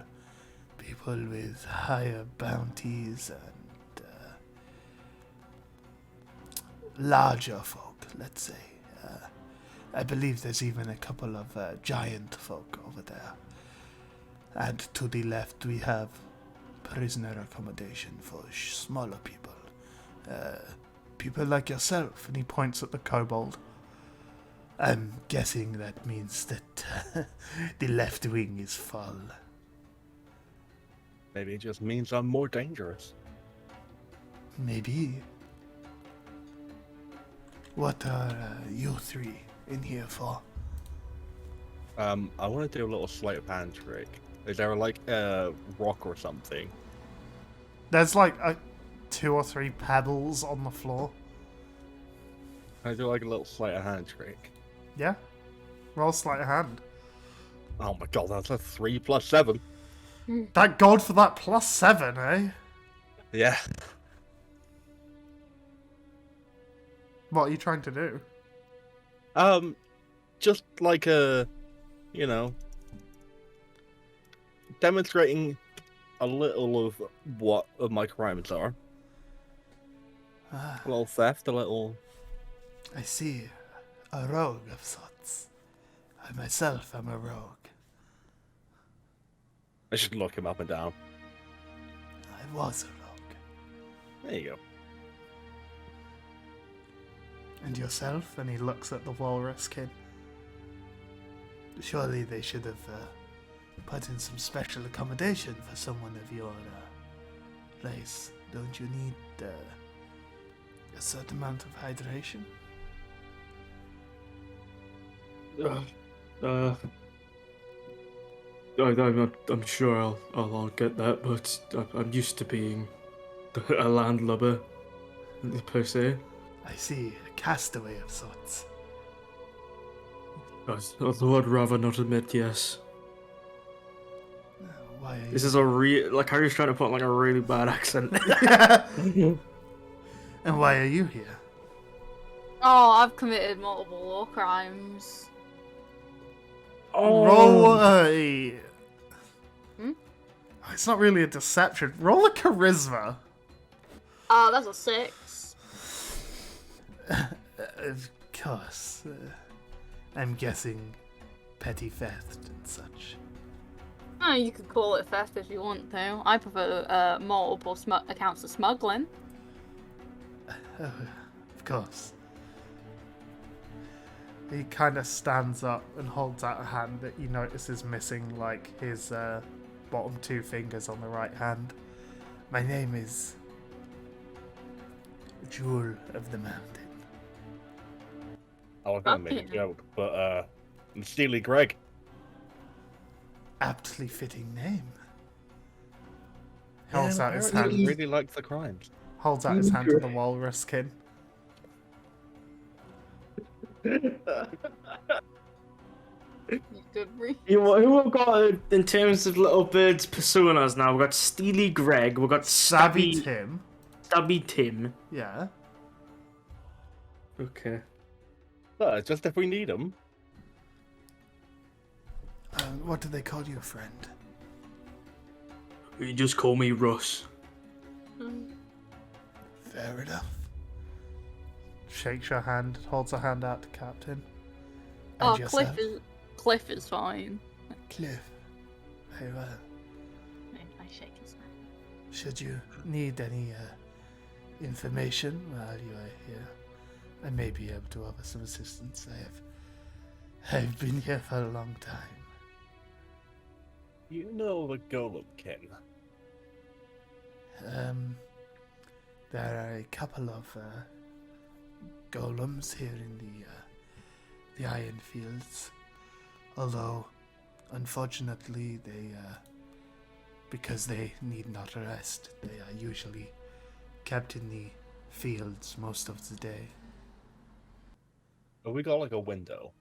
with higher bounties and larger folk, let's say. I believe there's even a couple of giant folk over there. And to the left we have prisoner accommodation for smaller people. People like yourself, and he points at the kobold. I'm guessing that means that the left wing is full.
Maybe it just means I'm more dangerous.
Maybe. What are you 3 in here for?
I want to do a little sleight of hand trick. Is there like a rock or something?
There's like 2 or 3 pebbles on the floor.
Can I do like a little sleight of hand trick?
Yeah. Roll sleight of hand.
Oh my god, that's a 3 plus 7.
Thank God for that +7, eh?
Yeah.
What are you trying to do?
Just like demonstrating a little of what of my crimes are. A little theft, a little...
I see. A rogue of sorts. I myself am a rogue.
I should look him up and down.
I was a rogue.
There you go.
And yourself? And he looks at the Walrus kid. Surely they should have put in some special accommodation for someone of your race. Don't you need a certain amount of hydration?
I'm sure I'll get that, but I'm used to being a landlubber, per se.
I see, a castaway of sorts.
Although I'd rather not admit, yes.
Why are
This is a like Harry's trying to put on like a really bad accent.
And why are you here?
Oh, I've committed multiple war crimes.
Roll a...
Hmm?
It's not really a deception. Roll a charisma.
Oh, that's a 6.
Of course. I'm guessing petty theft and such.
Oh, you could call it theft if you want to. I prefer multiple accounts of smuggling.
Of course. He kind of stands up and holds out a hand that you notice is missing, like, his bottom 2 fingers on the right hand. My name is Jewel of the Mountain.
I was gonna make a joke, but Steely Greg.
Aptly fitting name. Holds out his
apparently
hand.
he really likes the crimes.
Holds out his hand to the Walrus kid.
Who have got in terms of little birds personas now? We've got Steely Greg, we've got
Stabby Tim.
Stabby Tim.
Yeah.
Okay.
Just if we need them.
What do they call you, friend?
You just call me Russ.
Fair enough. Shakes your hand, holds a hand out to Captain. And
Oh,
yourself?
Cliff is fine.
Cliff. Very well.
I shake his hand.
Should you need any information while you are here, I may be able to offer some assistance. I've been here for a long time.
You know the Golemkin.
There are a couple of golems here in the Iron Fields. Although, unfortunately, because they need not rest, they are usually kept in the fields most of the day.
Have we got like a window?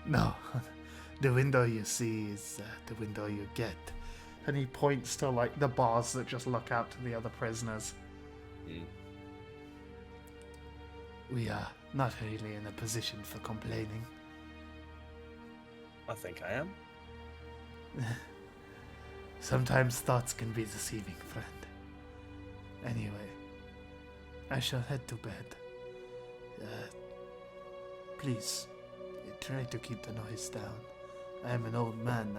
No, the window you see is the window you get. And he points to like the bars that just look out to the other prisoners. We are not really in a position for complaining.
I think I am.
Sometimes thoughts can be deceiving, friend. Anyway, I shall head to bed. Please, try to keep the noise down. I am an old man.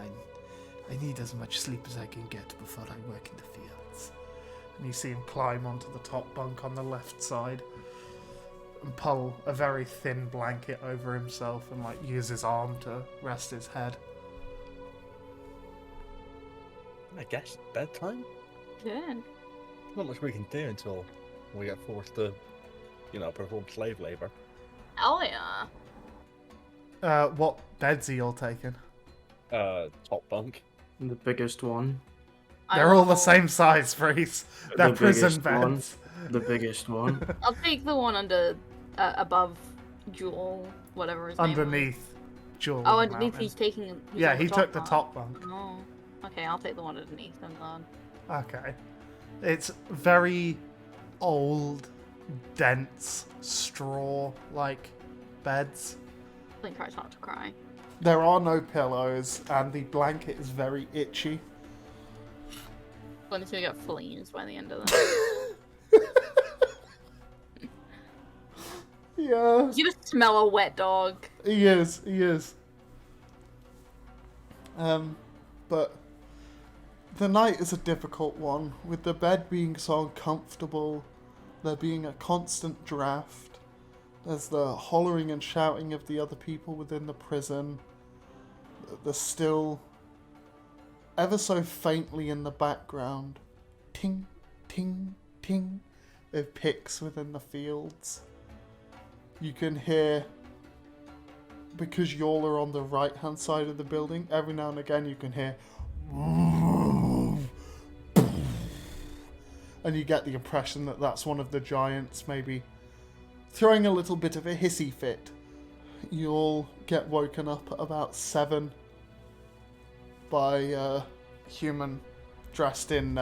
I need as much sleep as I can get before I work in the fields. And you see him climb onto the top bunk on the left side and pull a very thin blanket over himself and like use his arm to rest his head.
I guess bedtime?
Yeah.
Not much we can do until we get forced to, perform slave labor.
Oh yeah.
What beds are you all taking?
Top bunk.
The biggest one.
They're all the same size, Freeze. They're
The
prison
biggest one.
beds.
The biggest one.
I'll take the one under, above Jewel, whatever his name was.
Underneath Jewel.
Oh,
of the
underneath
mountain.
he's taking. He's
Yeah,
on
he took the
bunk.
top bunk.
Oh. Okay, I'll take the one underneath him then.
Okay. It's very old, dense, straw-like beds.
Flynn tries not to cry.
There are no pillows, and the blanket is very itchy.
Flynn's gonna get fleas by the end of this.
Yeah.
You just smell a wet dog.
He is. But the night is a difficult one, with the bed being so uncomfortable, there being a constant draft, there's the hollering and shouting of the other people within the prison, there's still, ever so faintly in the background, ting, ting, ting, of picks within the fields. You can hear, because y'all are on the right hand side of the building, every now and again you can hear and you get the impression that that's one of the giants maybe throwing a little bit of a hissy fit. You all get woken up at about 7 by a human dressed in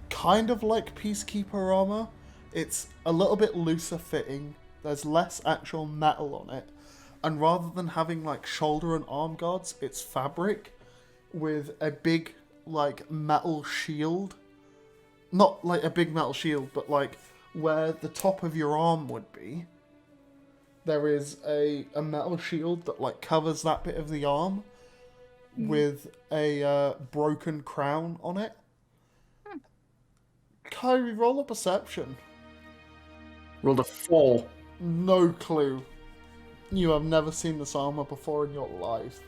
kind of like peacekeeper armor. It's a little bit looser fitting, there's less actual metal on it, and rather than having like shoulder and arm guards, it's fabric with a big like metal shield. Not like a big metal shield, but like where the top of your arm would be, there is a metal shield that like covers that bit of the arm with a broken crown on it. Kyrie, roll a perception.
Rolled a 4.
No clue. You have never seen this armor before in your life.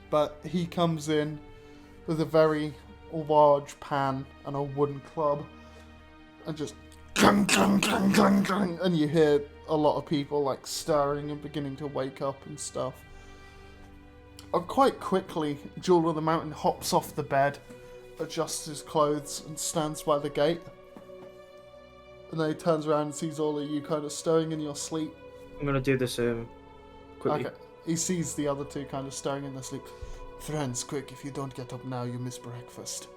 But he comes in with a very large pan and a wooden club and just clang, clang, clang, clang, clang, and you hear a lot of people like stirring and beginning to wake up and stuff. And quite quickly, Jewel of the Mountain hops off the bed, adjusts his clothes and stands by the gate. And then he turns around and sees all of you kind of stirring in your sleep.
I'm gonna do this quickly.
Okay. He sees the other two kind of stirring in their sleep. Friends, quick, if you don't get up now, you miss breakfast.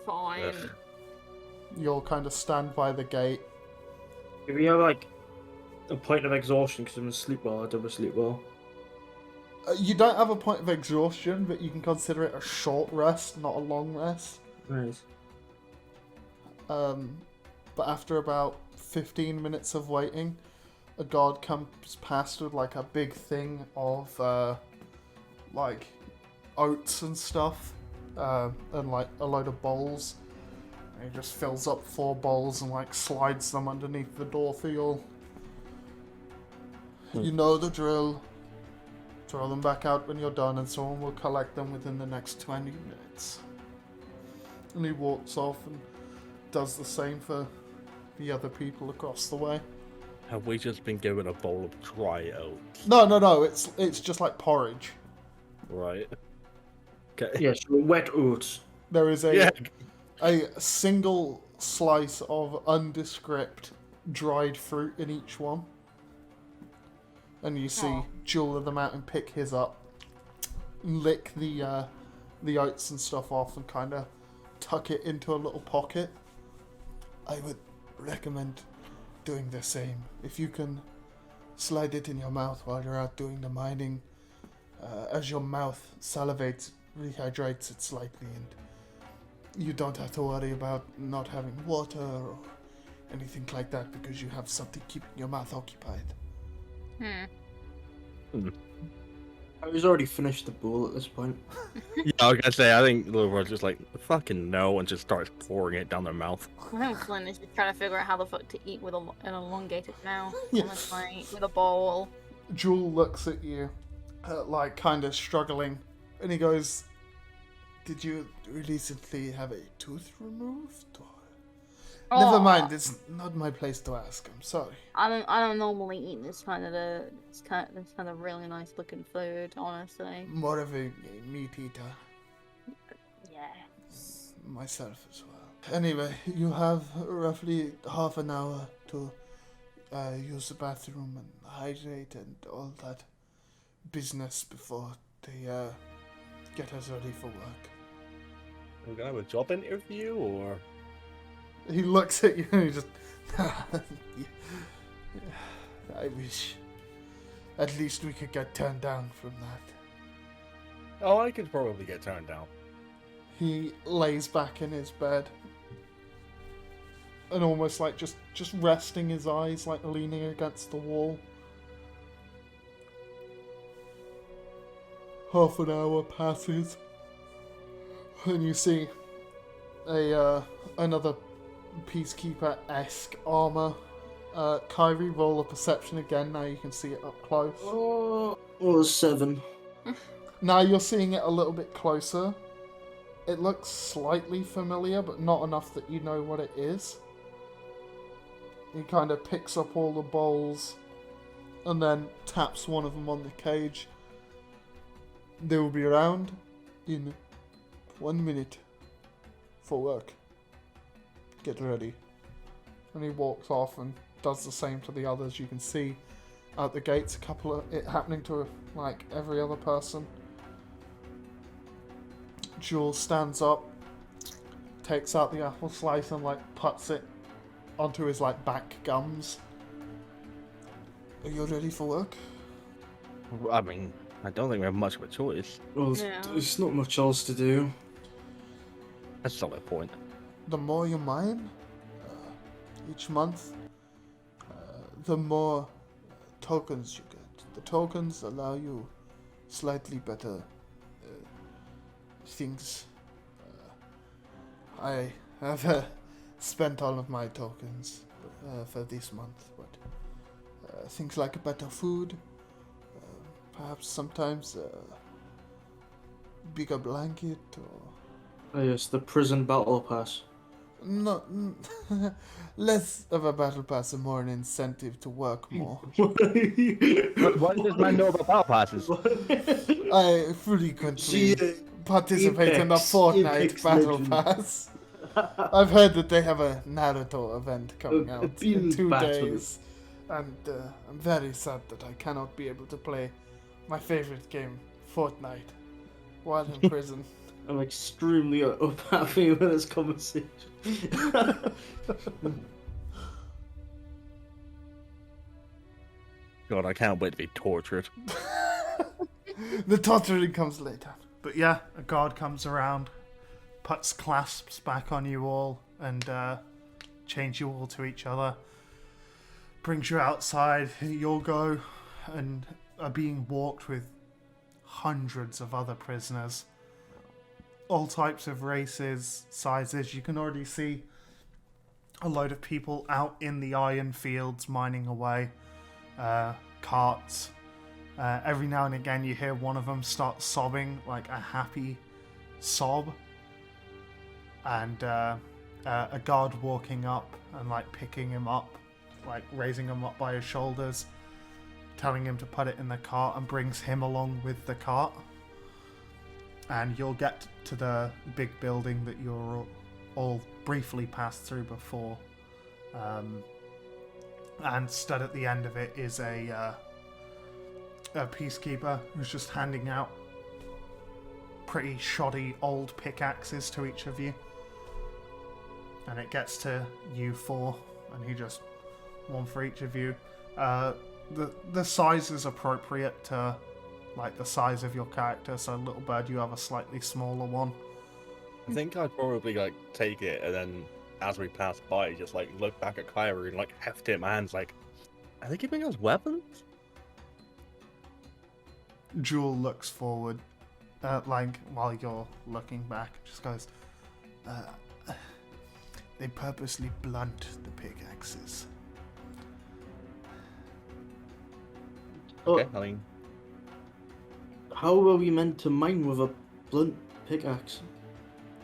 Fine.
Ugh.
You all kind of stand by the gate.
Do we have like a point of exhaustion because I'm asleep well? I don't sleep well.
You don't have a point of exhaustion, but you can consider it a short rest, not a long rest.
Nice.
But after about 15 minutes of waiting, a guard comes past with like a big thing of like oats and stuff, and like a load of bowls. And he just fills up 4 bowls and like slides them underneath the door for you all. You know the drill. Throw them back out when you're done, and someone will collect them within the next 20 minutes. And he walks off and does the same for the other people across the way.
Have we just been given a bowl of dry oats?
No, it's just like porridge.
Right. Okay.
Yes, wet oats.
There is
Yeah.
a single slice of undescript dried fruit in each one. And you see Jewel of the Mountain pick his up, lick the oats and stuff off, and kind of tuck it into a little pocket. I would recommend doing the same. If you can slide it in your mouth while you're out doing the mining, as your mouth salivates, rehydrates it slightly, and you don't have to worry about not having water or anything like that because you have something keeping your mouth occupied.
I was already finished the bowl at this point.
Yeah, I was gonna say, I think Liverpool's just like, fucking no, and just starts pouring it down their mouth.
I think Flynn is just trying to figure out how the fuck to eat with an elongated mouth
Yeah.
on a plate with a bowl.
Jewel looks at you, like kind of struggling, and he goes, "Did you recently have a tooth removed? Or... Never mind. It's not my place to ask. I'm sorry."
I don't normally eat this kind of really nice looking food, honestly.
More of a meat eater
Yeah.
myself as well. Anyway, you have roughly half an hour to use the bathroom and hydrate and all that business before they get us ready for work.
Are we gonna have a job interview, or...?
He looks at you and he just... I wish at least we could get turned down from that.
Oh, I could probably get turned down.
He lays back in his bed and almost like just resting his eyes, like leaning against the wall. Half an hour passes and you see another peacekeeper-esque armor. Kyrie, roll a perception again. Now you can see it up close.
Oh, 7.
Now you're seeing it a little bit closer. It looks slightly familiar, but not enough that you know what it is. He kind of picks up all the bowls and then taps one of them on the cage. They will be around in 1 minute for work. Get ready. And he walks off and does the same to the others. You can see out the gates a couple of it happening to like every other person. Jules stands up, takes out the apple slice and like puts it onto his like back gums. Are you ready for work?
I mean, I don't think we have much of a choice.
Well,
Yeah.
there's not much else to do.
That's a solid point.
The more you mine each month, the more tokens you get. The tokens allow you slightly better things. I have spent all of my tokens for this month, but things like better food, perhaps sometimes a bigger blanket, or
Oh yes, the prison battle pass.
no, less of a battle pass and more an incentive to work more.
What does this man know about battle passes?
I frequently participate in the
Apex-
Fortnite
Apex
Battle
Legends.
Pass. I've heard that they have a Naruto event coming
A
out in
build
2
battle.
days, and I'm very sad that I cannot be able to play my favorite game, Fortnite, while in prison.
I'm extremely unhappy with this conversation.
God, I can't wait to be tortured.
The torturing comes later. But yeah, a guard comes around, puts clasps back on you all, and change you all to each other. Brings you outside. You'll go and are being walked with hundreds of other prisoners. All types of races, sizes. You can already see a load of people out in the iron fields mining away. Carts. Every now and again you hear one of them start sobbing, like a happy sob. and a guard walking up and like picking him up, like raising him up by his shoulders, telling him to put it in the cart, and brings him along with the cart. And you'll get to the big building that you're all briefly passed through before. And stood at the end of it is a peacekeeper who's just handing out pretty shoddy old pickaxes to each of you. And it gets to you four, and he just one for each of you. The size is appropriate to like the size of your character, so Little Bird, you have a slightly smaller one.
I think I'd probably like take it, and then as we pass by, just like look back at Kyrie and like heft it in my hands, like, are they giving us weapons?
Jewel looks forward, like while you're looking back, just goes, they purposely blunt the pickaxes.
Okay, I mean,
How are we meant to mine with a blunt pickaxe?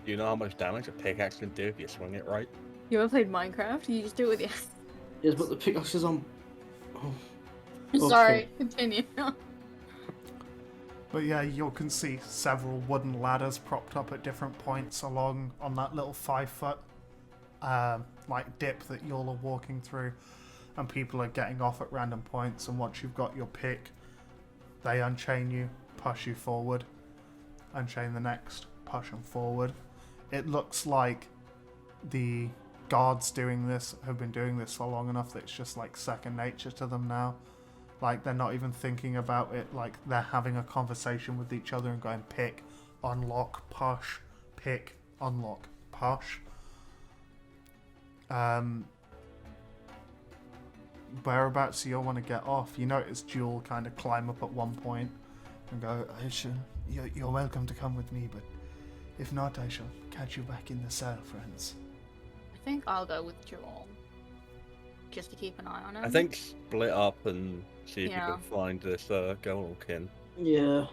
do you know how much damage a pickaxe can do if you swing it right?
You ever played Minecraft? You just do it with your.
Yes, but the pickaxe is on. Oh.
Sorry, continue.
But yeah, you can see several wooden ladders propped up at different points along on that little 5-foot like dip that you're all walking through, and people are getting off at random points, and once you've got your pick, they unchain you, push you forward, unchain the next, push them forward. It looks like the guards doing this have been doing this for long enough that it's just like second nature to them now. Like they're not even thinking about it, like they're having a conversation with each other and going pick, unlock, push, pick, unlock, push. Whereabouts do you all want to get off? You notice Jewel kind of climb up at one point and go, you're welcome to come with me, but if not, I shall catch you back in the cell, friends.
I think I'll go with Joel. Just to keep an eye on him.
I think split up and see if
Yeah.
you can find this Golemkin.
Yeah,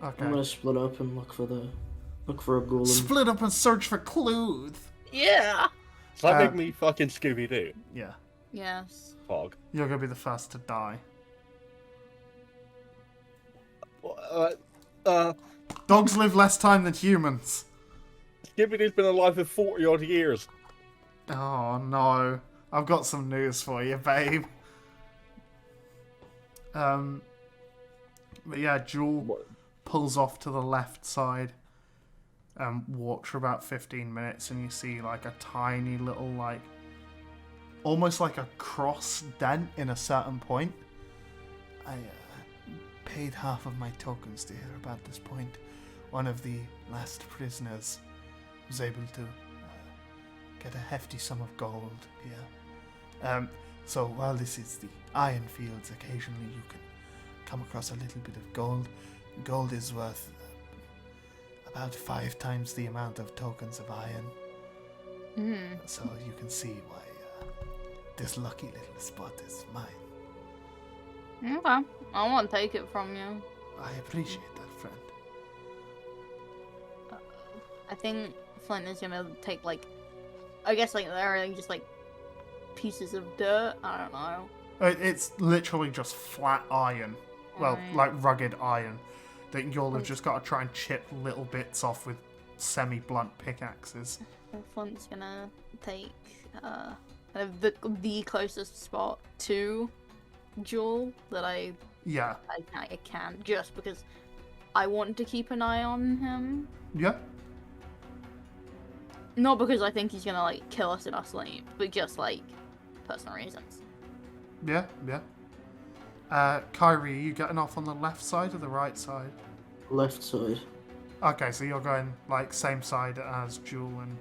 Okay.
I'm gonna split up and look for a golem.
Split up and search for clues.
Yeah!
Does that
Uh,
make me fucking Scooby-Doo?
Yeah.
Yes.
Fog.
You're going to be the first to die. Dogs live less time than humans.
Scooby-Doo's been alive for 40 odd years.
Oh no. I've got some news for you, babe. But yeah, Jewel
What?
pulls off to the left side and walks for about 15 minutes, and you see like a tiny little like almost like a cross dent in a certain point. I paid half of my tokens to hear about this point. One of the last prisoners was able to get a hefty sum of gold here. So while this is the iron fields, occasionally you can come across a little bit of gold. Gold is worth about 5 times the amount of tokens of iron. So you can see why this lucky little spot is mine.
Okay. I won't take it from you.
I appreciate that, friend.
I think Flint is gonna take like, I guess like there are just like pieces of dirt. I don't know.
It's literally just flat iron. Well,
Right.
like rugged iron that you'll have just got to try and chip little bits off with semi-blunt pickaxes.
So Flint's gonna take kind of the closest spot to Jewel that I
Yeah.
can, just because I want to keep an eye on him.
Yeah.
Not because I think he's gonna like kill us in our sleep, but just like personal reasons.
Yeah. Kyrie, are you getting off on the left side or the right side?
Left side.
Okay, so you're going like same side as Jewel and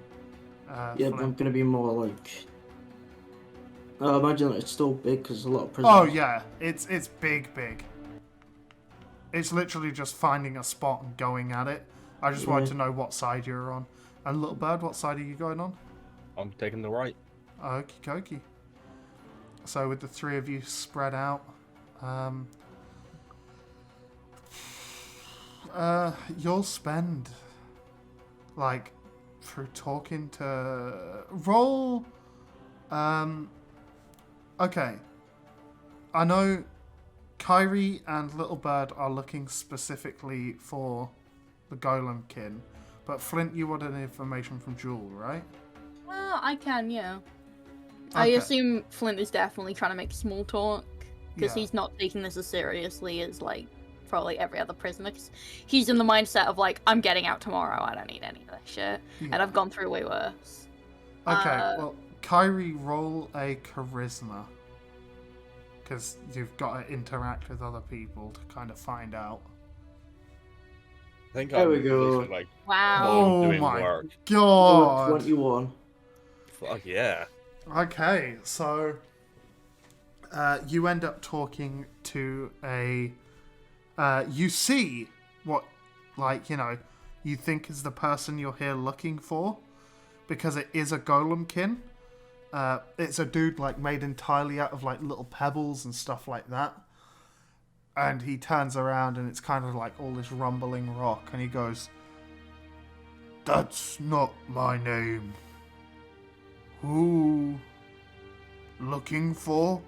Yeah, but I'm
Flint.
gonna be more like. I imagine that it's still big because there's a lot of prisoners.
Oh yeah, it's big. It's literally just finding a spot and going at it. I just wanted
Yeah.
to know what side you're on. And Little Bird, what side are you going on?
I'm taking the right.
Okie dokie. So with the three of you spread out, you'll spend like through talking to... Roll... Okay. I know Kyrie and Little Bird are looking specifically for the Golemkin, but Flint, you wanted information from Jewel, right?
Well, I can, yeah. I
Okay.
assume Flint is definitely trying to make small talk, because
Yeah.
he's not taking this as seriously as, like, probably every other prisoner. 'Cause he's in the mindset of, like, I'm getting out tomorrow, I don't need any of that shit.
Yeah.
And I've gone through way worse.
Okay, well, Kyrie, roll a charisma. Because you've got to interact with other people to kind of find out.
I think
There
I'm
we go.
literally, like,
Wow.
Oh
doing
my
work.
God!
21.
Fuck yeah.
Okay, so you end up talking to a... you see what, like, you know, you think is the person you're here looking for, because it is a Golemkin. It's a dude, like, made entirely out of, like, little pebbles and stuff like that. And he turns around and it's kind of like all this rumbling rock, and he goes, "That's not my name. Who looking for?"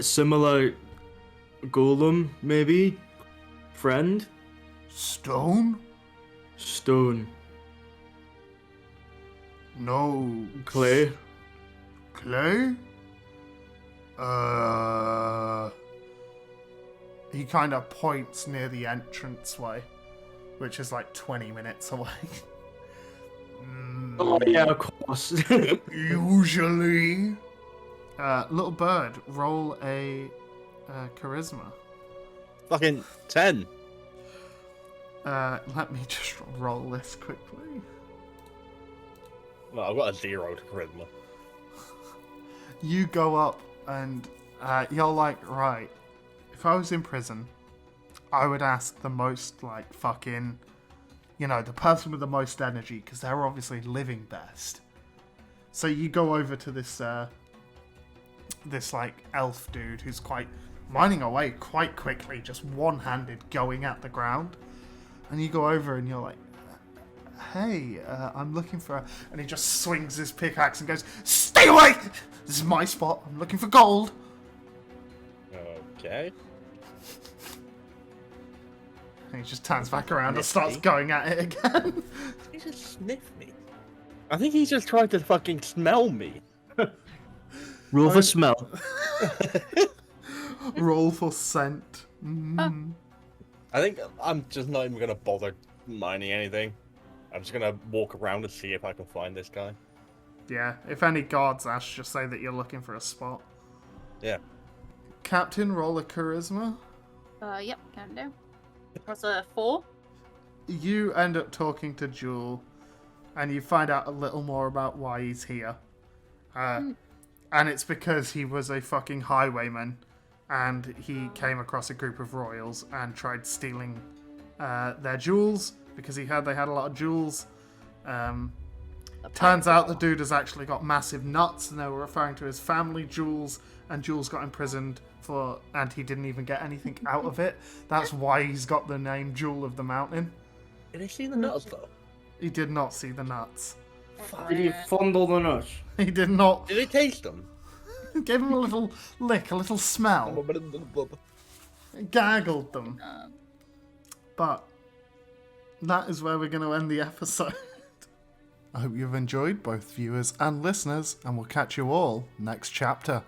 Similar golem, maybe? Friend?
"Stone?
Stone.
No.
Clay?
Clay? He kind of points near the entranceway, which is like 20 minutes away.
Oh yeah, of course.
Usually. Little Bird, roll a charisma.
Fucking 10.
Let me just roll this quickly.
Well, I've got a 0 to charisma.
You go up and you're like, right, if I was in prison, I would ask the most, like, fucking, you know, the person with the most energy, because they're obviously living best. So you go over to this, this, like, elf dude who's quite mining away quite quickly, just one-handed going at the ground. And you go over and you're like, "Hey, I'm looking for a..." And he just swings his pickaxe and goes, "Stay away! This is my spot. I'm looking for gold."
Okay.
And he just turns back around and starts going at it again.
He just sniffed me. I think he's just trying to fucking smell me.
Roll for smell.
Roll for scent.
I think I'm just not even gonna bother mining anything. I'm just gonna walk around and see if I can find this guy.
Yeah, if any guards ask, just say that you're looking for a spot.
Yeah.
Captain, roll a charisma.
Yep, can do. That's a 4.
You end up talking to Jewel, and you find out a little more about why he's here. And it's because he was a fucking highwayman, and he came across a group of royals and tried stealing their jewels, because he heard they had a lot of jewels. Turns out the dude has actually got massive nuts, and they were referring to his family jewels, and Jules got imprisoned for, and he didn't even get anything out of it. That's why he's got the name Jewel of the Mountain.
Did he see the nuts though?
He did not see the nuts.
Did you fondle the nuts?
He did not.
Did he taste them?
Gave him a little lick, a little smell. Gaggled them. But that is where we're going to end the episode. I hope you've enjoyed, both viewers and listeners, and we'll catch you all next chapter.